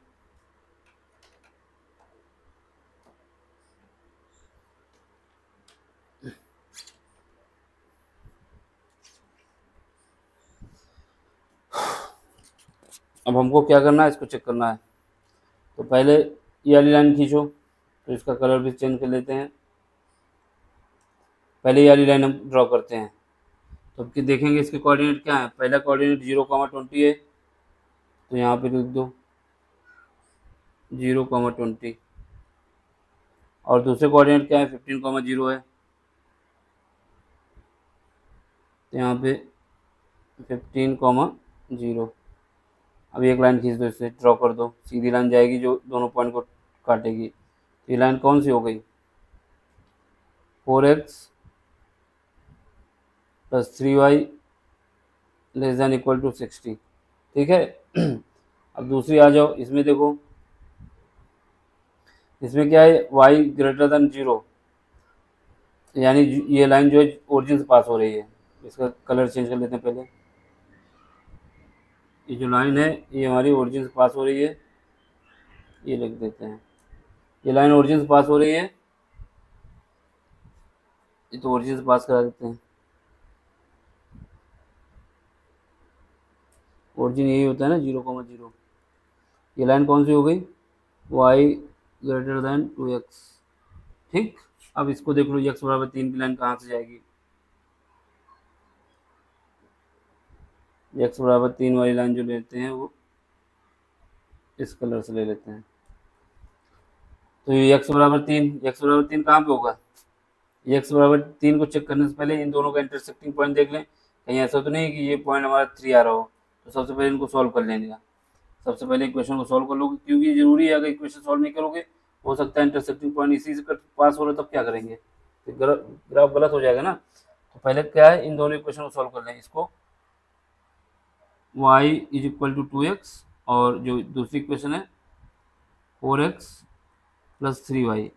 अब हमको क्या करना है, इसको चेक करना है। तो पहले ये वाली लाइन खींचो, तो इसका कलर भी चेंज कर लेते हैं। पहले ये वाली लाइन हम ड्रॉ करते हैं, तो अब देखेंगे इसके कोऑर्डिनेट क्या है। पहला कोऑर्डिनेट 0,20 है, तो यहाँ पे लिख दो 0,20, और दूसरे कोऑर्डिनेट क्या है, 15,0 है, तो यहाँ पे 15,0। अब एक लाइन खींच दो, इससे ड्रॉ कर दो, सीधी लाइन जाएगी जो दोनों पॉइंट को काटेगी। ये लाइन कौन सी हो गई, 4x + 3y ≤ 60, ठीक है। अब दूसरी आ जाओ, इसमें देखो, इसमें क्या है, y > 0, यानी ये लाइन जो है ओरिजिन से पास हो रही है। इसका कलर चेंज कर लेते हैं पहले। ये जो लाइन है ये हमारी ओरिजिन से पास हो रही है, ये लिख देते हैं, ये लाइन ओरिजिन से पास हो रही है, ये तो ओरिजिन से पास करा देते हैं। ओरिजिन यही होता है ना, 0,0। ये लाइन कौन सी हो गई, y > 2x, ठीक। अब इसको देख लो, x बराबर 3 की लाइन कहाँ से जाएगी, x बराबर 3 वाली लाइन जो लेते हैं वो इस कलर से ले लेते हैं। तो ये x बराबर 3 कहाँ पे होगा, x बराबर 3 को चेक करने से पहले इन दोनों का इंटरसेक्टिंग पॉइंट देख लें, कहीं ऐसा तो नहीं है कि ये पॉइंट हमारा 3 आ रहा हो। तो सबसे पहले इनको सॉल्व कर लेंगे, सबसे पहले इक्वेशन को सॉल्व कर लोगे, क्योंकि ये जरूरी है, अगर इक्वेशन सॉल्व नहीं करोगे हो सकता है इंटरसेक्टिंग पॉइंट इसी से पास हो रहा है, तब क्या करेंगे, तो ग्राफ गलत हो जाएगा ना। तो पहले क्या है, इन दोनों इक्वेशन को सॉल्व कर लें। इसको y = 2x, और जो दूसरी इक्वेशन है 4x + 3y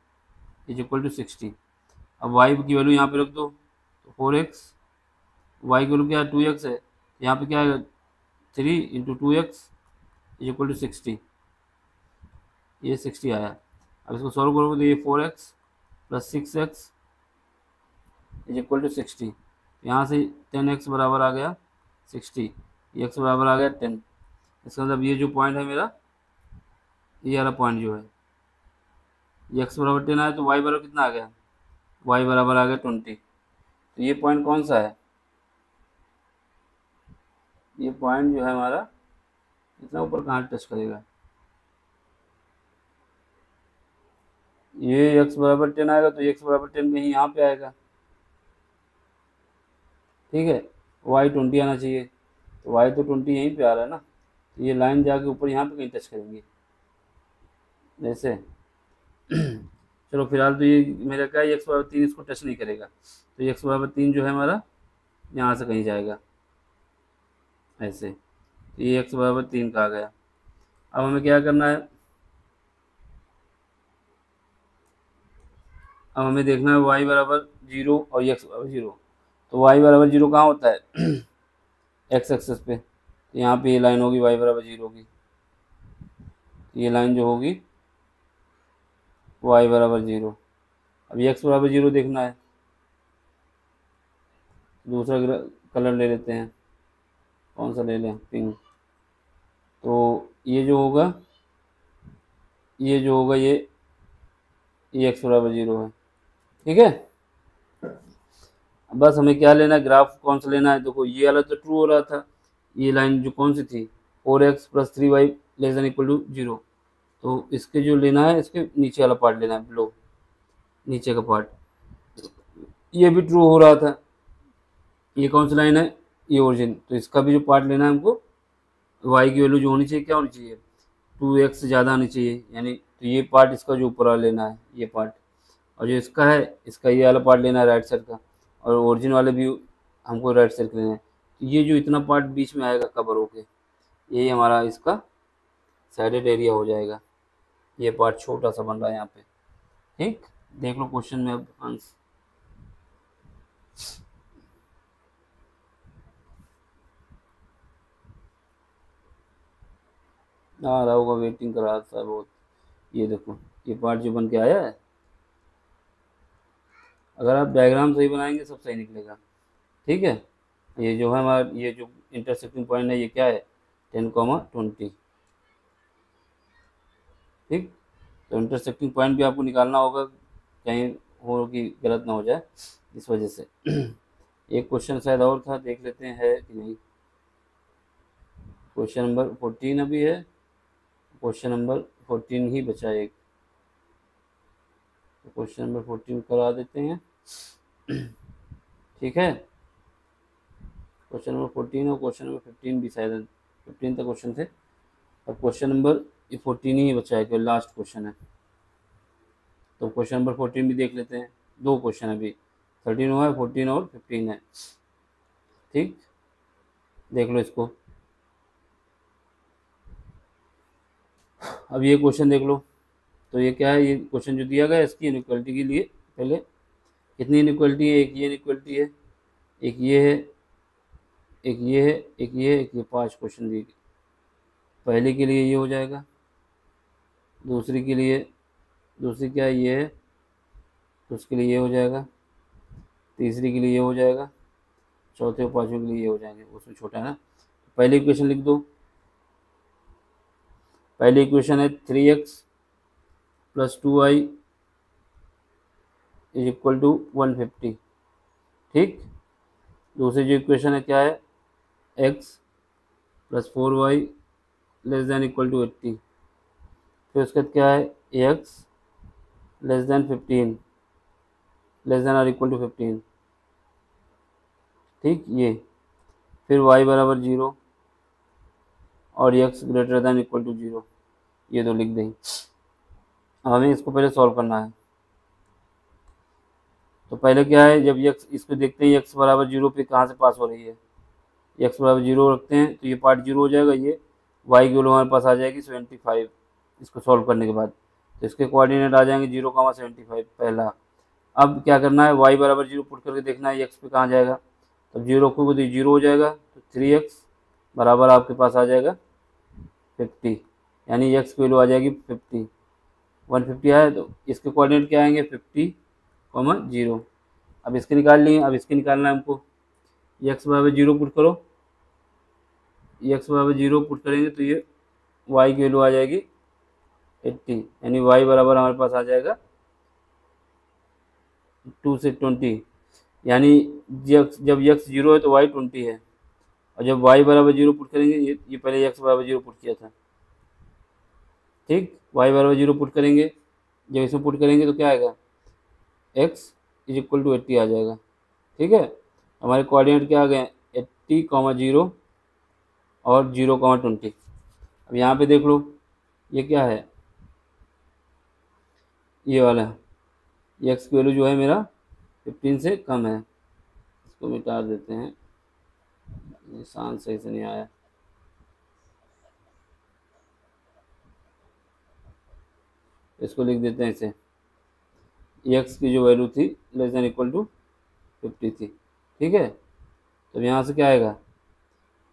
= 60। अब y की वैल्यू यहाँ पे रख दो, तो 4x, y की वैल्यू क्या है, 2x है, यहाँ पे क्या है, 3 × 2x = 60, ये 60 आया। अब इसको सॉल्व करोगे तो ये 4x + 6x = 60, यहाँ से 10x बराबर आ गया 60, x बराबर आ गया 10। इसका मतलब ये जो पॉइंट है मेरा, ये वाला पॉइंट जो है, ये x बराबर 10 आया, तो y बराबर कितना आ गया, y बराबर आ गया 20। तो ये पॉइंट कौन सा है, ये पॉइंट जो है हमारा इतना ऊपर कहाँ टच करेगा, ये x बराबर 10 आएगा, तो x बराबर 10 कहीं यहाँ पे आएगा, ठीक है। वाई 20 आना चाहिए, तो वाई तो 20 यहीं पे आ रहा है ना, तो ये लाइन जाके ऊपर यहाँ पे कहीं टच करेंगी जैसे। चलो फिलहाल तो ये मेरा क्या है, एक्स बराबर 3 इसको टच नहीं करेगा, तो एक्स बराबर 3 जो है हमारा यहाँ से कहीं जाएगा ऐसे, तो ये एक्स बराबर 3 का आ गया। अब हमें क्या करना है, अब हमें देखना है y बराबर 0 और x बराबर 0। तो y बराबर 0 कहाँ होता है x एक्सेस पे, तो यहाँ पे ये लाइन होगी y बराबर 0 की, ये लाइन जो होगी y बराबर 0। अब x बराबर 0 देखना है, दूसरा कलर ले लेते हैं, कौन सा ले लें, पिंक। तो ये जो होगा, ये जो होगा ये x बराबर 0 है, ठीक है। बस हमें क्या लेना है, ग्राफ कौन सा लेना है। देखो ये वाला तो ट्रू हो रहा था, ये लाइन जो कौन सी थी 4x + 3y ≤ 0, तो इसके जो लेना है, इसके नीचे वाला पार्ट लेना है, बिलो नीचे का पार्ट, ये भी ट्रू हो रहा था। ये कौन सी लाइन है, ये ओरिजिन, तो इसका भी जो पार्ट लेना है हमको, y की वैल्यू जो होनी चाहिए क्या होनी चाहिए, 2x से ज़्यादा आनी चाहिए, यानी तो ये पार्ट इसका जो ऊपर वाला लेना है ये पार्ट, और जो इसका है इसका ये वाला पार्ट लेना है राइट साइड का, और ओरिजिन वाले भी हमको राइट साइड का लेना है। तो ये जो इतना पार्ट बीच में आएगा कवर होके, यही हमारा इसका साइडेड एरिया हो जाएगा। ये पार्ट छोटा सा बन रहा है यहाँ पे, ठीक। देख लो क्वेश्चन में अब आंसर। आ रहा होगा, वेटिंग कर रहा था बहुत। ये देखो ये पार्ट जो बन के आया है, अगर आप डायग्राम सही बनाएंगे सब सही निकलेगा, ठीक है। ये जो है हमारा, ये जो इंटरसेक्टिंग पॉइंट है ये क्या है 10, 20, ठीक। तो इंटरसेक्टिंग पॉइंट भी आपको निकालना होगा, कहीं हो कि गलत ना हो जाए इस वजह से। एक क्वेश्चन शायद और था, देख लेते हैं है कि नहीं। क्वेश्चन नंबर 14 अभी है, क्वेश्चन नंबर 14 ही बचा एक, तो क्वेश्चन नंबर 14 करा देते हैं, ठीक है। क्वेश्चन नंबर 14 और क्वेश्चन नंबर 15 भी शायद 15 तक क्वेश्चन थे, और क्वेश्चन नंबर 14 ही बचा है, कि लास्ट क्वेश्चन है। तो क्वेश्चन नंबर 14 भी देख लेते हैं, दो क्वेश्चन अभी 13 हुआ है, 14 और 15 है, ठीक। देख लो इसको, अब ये क्वेश्चन देख लो। तो ये क्या है, ये क्वेश्चन जो दिया गया है इसकी इनइक्वालिटी के लिए पहले कितनी इनइक्वालिटी है, एक ये इनइक्वालिटी है, एक ये है, एक ये है, एक ये है, एक ये, 5 क्वेश्चन दिए। पहले के लिए ये हो जाएगा, दूसरी के लिए, दूसरी क्या है ये है, तो उसके लिए ये हो जाएगा, तीसरी के लिए ये हो जाएगा, चौथे और पाँचवें के लिए ये हो जाएंगे, उसमें छोटा है ना। पहले इक्वेशन लिख दो, पहली इक्वेशन है 3x + 2y = 150, ठीक। दूसरी जो इक्वेशन है क्या है, x + 4y ≤ 80, फिर उसके बाद क्या है x <15 ≤ 15, ठीक। ये फिर y बराबर 0 और x > 0, ये दो लिख देंगे। हमें इसको पहले सॉल्व करना है। तो पहले क्या है, जब x, इसको देखते हैं x बराबर 0 पे कहाँ से पास हो रही है, x बराबर 0 रखते हैं तो ये पार्ट 0 हो जाएगा, ये y की वैल्यू हमारे पास आ जाएगी 75, इसको सॉल्व करने के बाद। तो इसके कोऑर्डिनेट आ जाएंगे 0, 75 पहला। अब क्या करना है, y बराबर 0 पुट करके देखना है x पे कहाँ जाएगा, तब 0 रखोगे तो 0 हो जाएगा, तो 3x बराबर आपके पास आ जाएगा 50, यानी x की वैल्यू आ जाएगी 50, 150 आया, तो इसके कोऑर्डिनेट क्या आएंगे 50, 0। अब इसके निकाल लिए, अब इसके निकालना है हमको, x बराबर 0 पुट करो, x बराबर 0 पुट करेंगे तो ये y की वैल्यू आ जाएगी 80, यानी y बराबर हमारे पास आ जाएगा 2 से 20, यानी जब x 0 है तो y 20 है, और जब y बराबर 0 पुट करेंगे, ये पहले x बराबर 0 पुट किया था, ठीक। y बराबर 0 पुट करेंगे, जब इसमें पुट करेंगे तो क्या आएगा, x = 80 आ जाएगा, ठीक है। हमारे कोऑर्डिनेट क्या आ गए 50,0 और 0,20। अब यहाँ पे देख लो, ये क्या है, ये वाला ये एक्स की वैल्यू जो है मेरा 15 से कम है। इसको मिटा देते हैं, निशान सही से नहीं आया। इसको लिख देते हैं इसे, एक्स की जो वैल्यू थी लेस देन इक्वल टू 50 थी, ठीक है। तो यहाँ से क्या आएगा,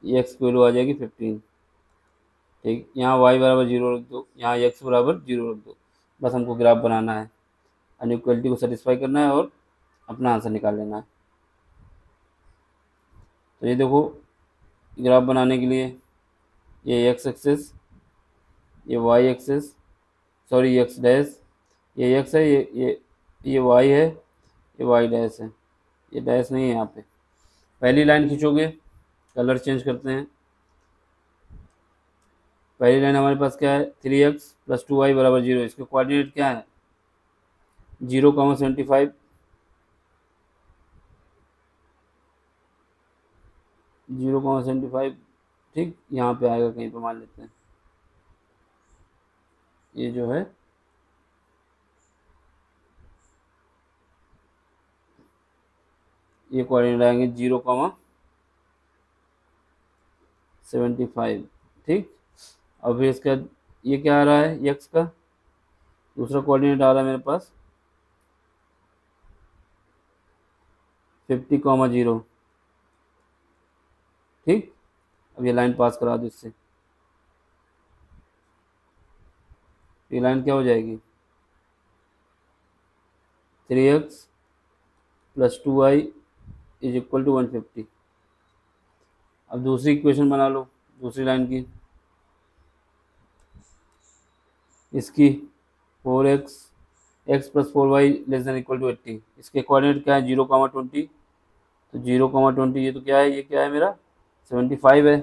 एक्स की वैल्यू आ जाएगी 15, ठीक। यहाँ वाई बराबर 0 रख दो, यहाँ एक्स बराबर 0 रख दो। बस हमको ग्राफ बनाना है, अनइक्वलिटी को सेटिस्फाई करना है और अपना आंसर निकाल लेना है। तो ये देखो, ग्राफ बनाने के लिए ये एक्स एक्सेस, ये y axis, sorry x dash, ये एक्स है, ये वाई है, ये वाई डैश है, ये डैश नहीं है यहाँ पे। पहली लाइन खींचोगे, कलर चेंज करते हैं। पहली लाइन हमारे पास क्या है, 3x + 2y बराबर 0। इसके कोऑर्डिनेट क्या है, 0,75, 0,75, ठीक। यहाँ पे आएगा कहीं पर, मान लेते हैं ये जो है ये कोऑर्डिनेट आएंगे 0,75, ठीक। और फिर इसके बाद ये क्या आ रहा है, एक्स का दूसरा कोऑर्डिनेट आ रहा है मेरे पास 50,0, ठीक। अब ये लाइन पास करा दो इससे, ये लाइन क्या हो जाएगी, 3x + 2y = 150। अब दूसरी इक्वेशन बना लो, दूसरी लाइन की, इसकी 4x x + 4y ≤ 80। इसके कोऑर्डिनेट क्या है, 0,20। तो 0,20 ये तो क्या है, ये क्या है मेरा 75 है।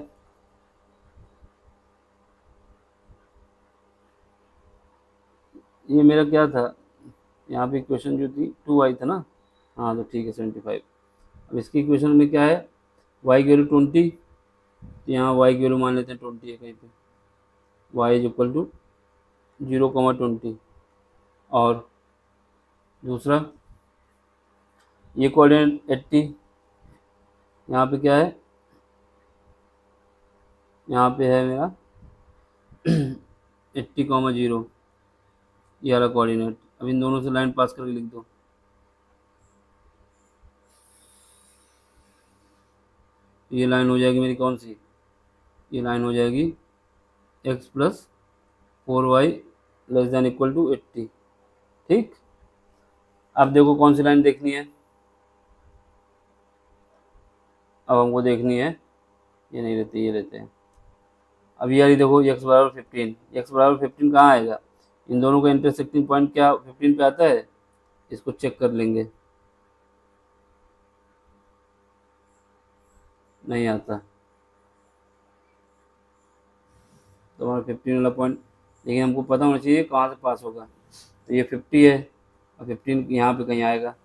ये मेरा क्या था, यहाँ पे इक्वेशन जो थी 2y था ना, हाँ तो ठीक है 75। अब इसकी इक्वेशन में क्या है, y की वैल्यू 20, तो यहाँ y की वैल्यू मान लेते हैं 20 है कहीं पे, y = 0,20। और दूसरा ये कोऑर्डिनेट 80, यहाँ पे क्या है, यहाँ पे है मेरा 80,0, ये वाला कोऑर्डिनेट। अब इन दोनों से लाइन पास करके लिख दो, ये लाइन हो जाएगी मेरी कौन सी, ये लाइन हो जाएगी x + 4y ≤ 80, ठीक। अब देखो कौन सी लाइन देखनी है, अब हमको देखनी है, ये नहीं लेते, ये लेते हैं। अब ये वाली देखो, x बराबर 15, x बराबर 15 कहाँ आएगा, इन दोनों का इंटरसेक्टिंग पॉइंट क्या 15 पे आता है, इसको चेक कर लेंगे, नहीं आता तो हमारा 15 वाला पॉइंट, लेकिन हमको पता होना चाहिए कहाँ से पास होगा। तो ये 50 है और 15 यहाँ पे कहीं आएगा,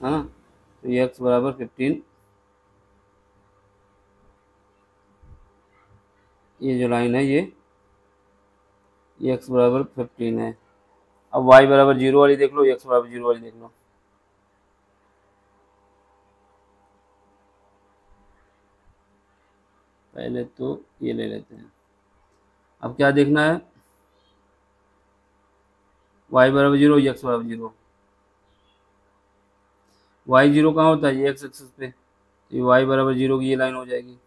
है ना। तो ये x बराबर 15, ये जो लाइन है ये x बराबर 15 है। अब y बराबर 0 वाली देख लो, x बराबर 0 वाली देख लो। पहले तो ये ले लेते हैं। अब क्या देखना है, y बराबर 0, x बराबर 0। y 0 कहाँ होता है, ये x एक्सिस पे, तो ये y बराबर 0 की ये लाइन हो जाएगी,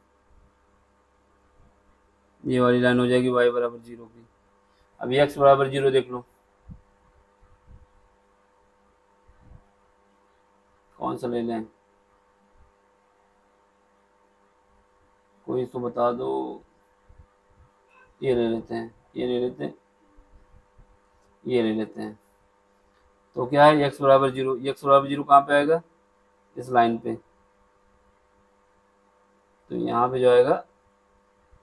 ये वाली लाइन हो जाएगी y बराबर 0 की। अब x बराबर 0 देख लो, कौन सा ले लें, कोई तो बता दो। ये ले लेते हैं, ये ले लेते हैं, ये ले लेते हैं। तो क्या है, x बराबर 0, x बराबर 0 कहाँ पे आएगा, इस लाइन पे। तो यहाँ पे जो आएगा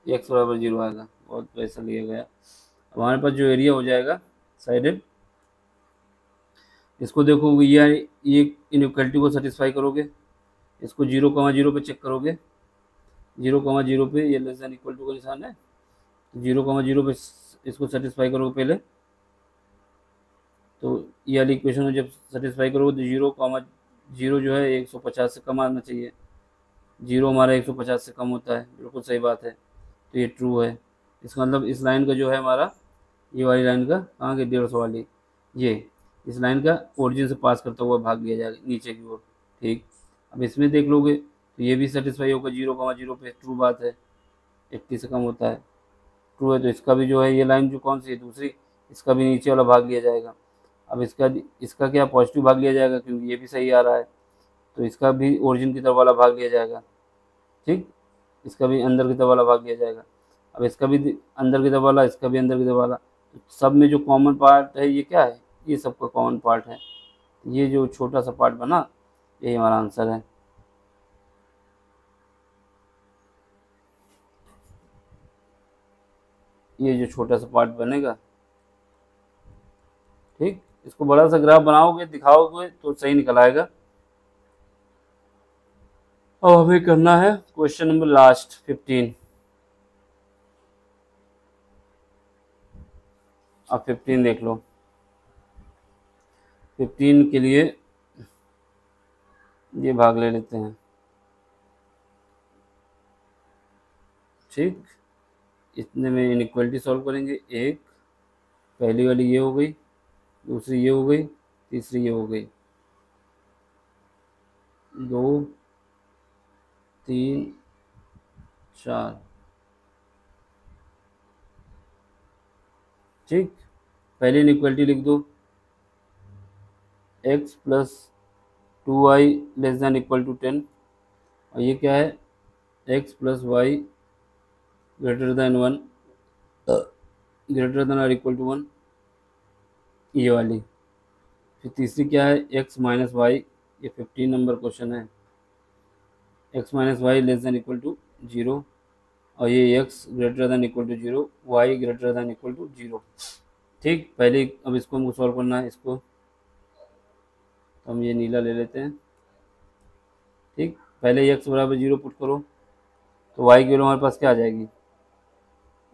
x बराबर 0 आएगा, बहुत पैसा लिया गया। अब हमारे पास जो एरिया हो जाएगा साइडेड, इसको देखो, ये इनइक्वालिटी को सेटिस्फाई करोगे, इसको 0,0 पे चेक करोगे, 0,0 पे ये लेस देन इक्वल टू का निशान है, 0,0 पे इसको सेटिस्फाई करोगे पहले, तो ये वाली इक्वेशन में जब सेटिस्फाई करोगे तो 0,0 जो है 150 से कम आना चाहिए। 0 हमारा 150 से कम होता है, बिल्कुल सही बात है, तो ये ट्रू है। इसका मतलब इस लाइन का जो है हमारा, ये वाली लाइन का कहाँ की 150 वाली, ये इस लाइन का ओरिजिन से पास करता हुआ भाग लिया जाएगा नीचे की ओर। ठीक, अब इसमें देख लोगे तो ये भी सेटिस्फाई होगा 0,0 पे, ट्रू बात है, 80 से कम होता है, ट्रू है। तो इसका भी जो है ये लाइन जो कौन सी है दूसरी, इसका भी नीचे वाला भाग लिया जाएगा। अब इसका क्या पॉजिटिव भाग लिया जाएगा क्योंकि ये भी सही आ रहा है, तो इसका भी ओरिजिन की तरफ वाला भाग लिया जाएगा। ठीक, इसका भी अंदर की तरफ वाला भाग लिया जाएगा। अब इसका भी अंदर की तरफ वाला, इसका भी अंदर की तरफ वाला, तो सब में जो कॉमन पार्ट है ये क्या है, ये सबका कॉमन पार्ट है। ये जो छोटा सा पार्ट बना यही हमारा आंसर है। ये जो छोटा सा पार्ट बनेगा, ठीक, इसको बड़ा सा ग्राफ बनाओगे दिखाओगे तो सही निकल आएगा। अब हमें करना है क्वेश्चन नंबर लास्ट 15। अब 15 देख लो। 15 के लिए ये भाग ले लेते हैं। ठीक, इतने में इनइक्वालिटी सॉल्व करेंगे। एक, पहली वाली ये हो गई, दूसरी ये हो गई, तीसरी ये हो गई, 2 3 4। ठीक, पहली इनइक्वालिटी लिख दो, x plus 2y less than equal to 10, और ये क्या है, x plus y greater than 1, greater than और इक्वल टू 1, ये वाली। फिर तीसरी क्या है, x माइनस वाई, ये 15 नंबर क्वेश्चन है, x minus y less than equal to 0, और ये x greater than equal to 0, y greater than equal to 0। ठीक, पहले अब इसको हमको सॉल्व करना है, इसको तो हम ये नीला ले लेते हैं। ठीक, पहले x बराबर 0 पुट करो तो y की वैल्यू हमारे पास क्या आ जाएगी,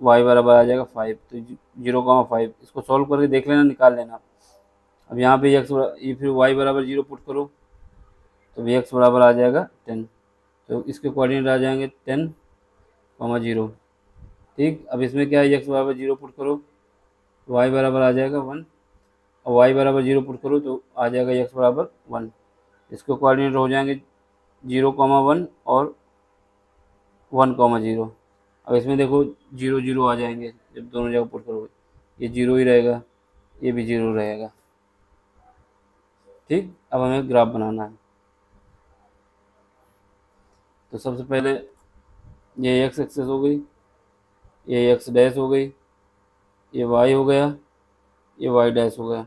y बराबर आ जाएगा 5, तो 0,5। इसको सॉल्व करके देख लेना, निकाल लेना। अब यहाँ पे ये फिर y बराबर 0 पुट करो तो भी x बराबर आ जाएगा 10, तो इसके कोऑर्डिनेट आ जाएंगे 10, 0। ठीक, अब इसमें क्या है, x बराबर 0 पुट करो तो y बराबर आ जाएगा 1, और y बराबर 0 पुट करो तो आ जाएगा x बराबर 1। इसके कोऑर्डिनेट हो जाएंगे 0,1 और 1,0। अब इसमें देखो 0 0 आ जाएंगे, जब दोनों जगह पुट करोगे ये 0 ही रहेगा, ये भी 0 रहेगा। ठीक, अब हमें ग्राफ बनाना है। तो सबसे पहले ये x एक्सेस हो गई, ये x डैश हो गई, ये y हो गया, ये y डैश हो गया।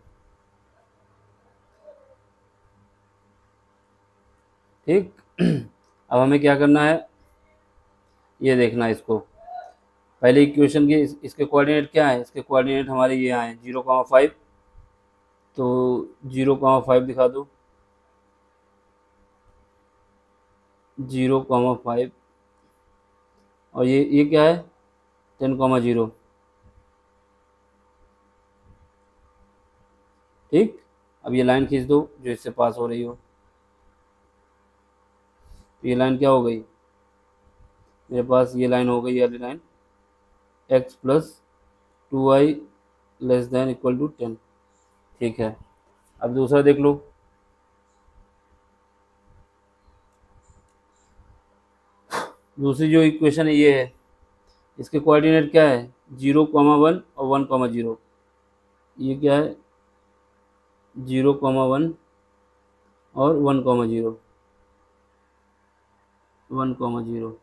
ठीक, अब हमें क्या करना है, ये देखना है इसको। पहले इक्वेशन के इसके कोऑर्डिनेट क्या है, इसके कोऑर्डिनेट हमारे ये आए 0,5, तो 0,5 दिखा दो, 0,5, और ये क्या है 10,0। ठीक, अब ये लाइन खींच दो जो इससे पास हो रही हो, तो ये लाइन क्या हो गई मेरे पास, ये लाइन हो गई, ये वाली line x plus 2y less than equal to 10। ठीक है, अब दूसरा देख लो। दूसरी जो इक्वेशन है ये है, इसके कोऑर्डिनेट क्या है 0,1 और 1,0। ये क्या है 0,1 और 1,0, 1,0।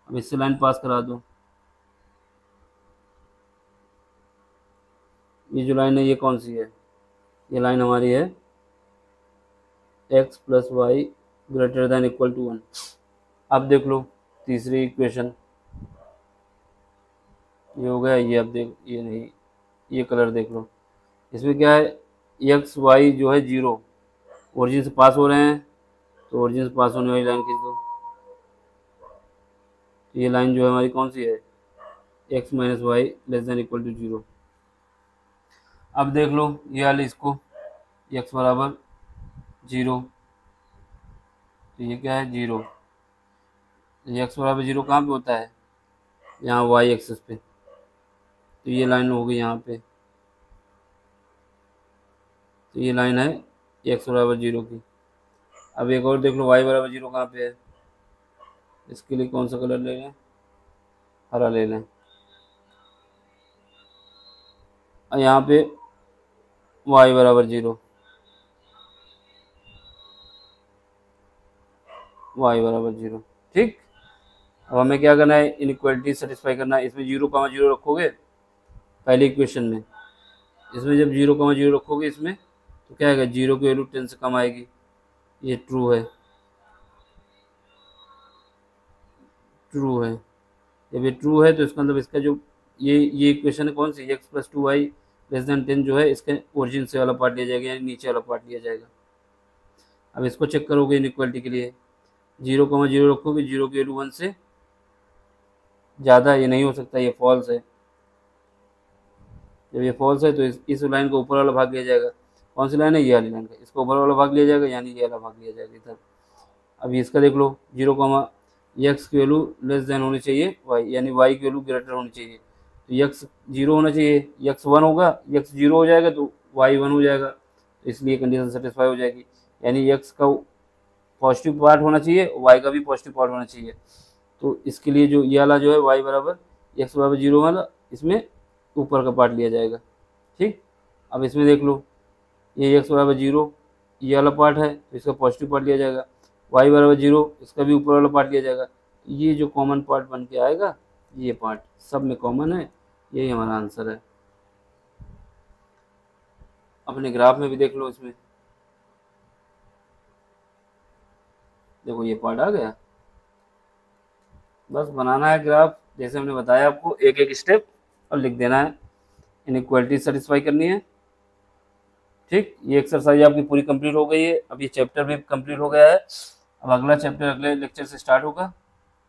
अब इससे लाइन पास करा दो। ये जो लाइन है ये कौन सी है, ये लाइन हमारी है x plus y greater than equal to 1। अब देख लो तीसरी इक्वेशन, ये हो गया, ये अब देख, ये नहीं, ये कलर देख लो। इसमें क्या है x y जो है 0 ओरिजिन से पास हो रहे हैं, तो ओरिजिन से पास होने वाली लाइन खींच दो। तो ये लाइन जो है हमारी कौन सी है, x minus y less than equal to 0। अब देख लो ये वाली इसको, x बराबर 0, तो ये क्या है 0। x बराबर 0 कहाँ पे होता है, यहाँ y एक्सिस पे। तो ये लाइन होगी यहाँ पे, तो ये लाइन है x बराबर 0 की। अब एक और देख लो y बराबर 0 कहाँ पे है, इसके लिए कौन सा कलर ले लें, हरा ले लें। और यहाँ पे y बराबर 0, y बराबर 0, ठीक। अब हमें क्या करना है, इनइक्वालिटी सेटिस्फाई करना है। इसमें 0,0 रखोगे पहले इक्वेशन में, इसमें जब 0,0 रखोगे इसमें, तो क्या आएगा, 0 की वैल्यू 10 से कम आएगी, ये ट्रू है, ट्रू है। जब ये ट्रू है तो इसका मतलब इसका जो ये इक्वेशन है कौन सी, x plus 2y less then 10 जो है, इसके ओरिजिन से वाला पार्ट लिया जाएगा, यानी नीचे वाला पार्ट लिया जाएगा। अब इसको चेक करोगे इनइक्वालिटी के लिए, 0,0 रखोगे, 0 की वैल्यू 1 से ज़्यादा ये नहीं हो सकता, ये फॉल्स है। जब ये फॉल्स है तो इस लाइन को ऊपर वाला भाग लिया जाएगा। कौन सी लाइन है, ये वाली लाइन का, इसको ऊपर वाला भाग लिया जाएगा, यानी ये वाला भाग लिया जाएगा इधर। अभी इसका देख लो, 0, x की वैल्यू लेस देन होनी चाहिए y, यानी y की वैल्यू ग्रेटर होनी चाहिए। तो x 0 होना चाहिए, x 1 होगा, x 0 हो जाएगा तो y 1 हो जाएगा, तो इसलिए कंडीशन सेटिस्फाई हो जाएगी। यानी x का पॉजिटिव पार्ट होना चाहिए, y का भी पॉजिटिव पार्ट होना चाहिए। तो इसके लिए जो ये वाला जो है y बराबर x बराबर 0 वाला, इसमें ऊपर का पार्ट लिया जाएगा, ठीक। अब इसमें देख लो, ये x बराबर 0 ये वाला पार्ट है, तो इसका पॉजिटिव पार्ट लिया जाएगा, y बराबर 0 इसका भी ऊपर वाला पार्ट लिया जाएगा। ये जो कॉमन पार्ट बन के आएगा, ये पार्ट सब में कॉमन है, यही हमारा आंसर है। अपने ग्राफ में भी देख लो, इसमें देखो ये पार्ट आ गया। बस बनाना है ग्राफ जैसे हमने बताया आपको, एक एक स्टेप, और लिख देना है, इनइक्वालिटी सेटिस्फाई करनी है, ठीक। ये एक्सरसाइज आपकी पूरी कंप्लीट हो गई है। अब ये चैप्टर भी कंप्लीट हो गया है। अब अगला चैप्टर अगले लेक्चर से स्टार्ट होगा।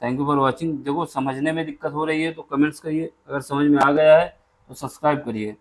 Thank you for watching. देखो समझने में दिक्कत हो रही है तो कमेंट्स करिए, अगर समझ में आ गया है तो सब्सक्राइब करिए।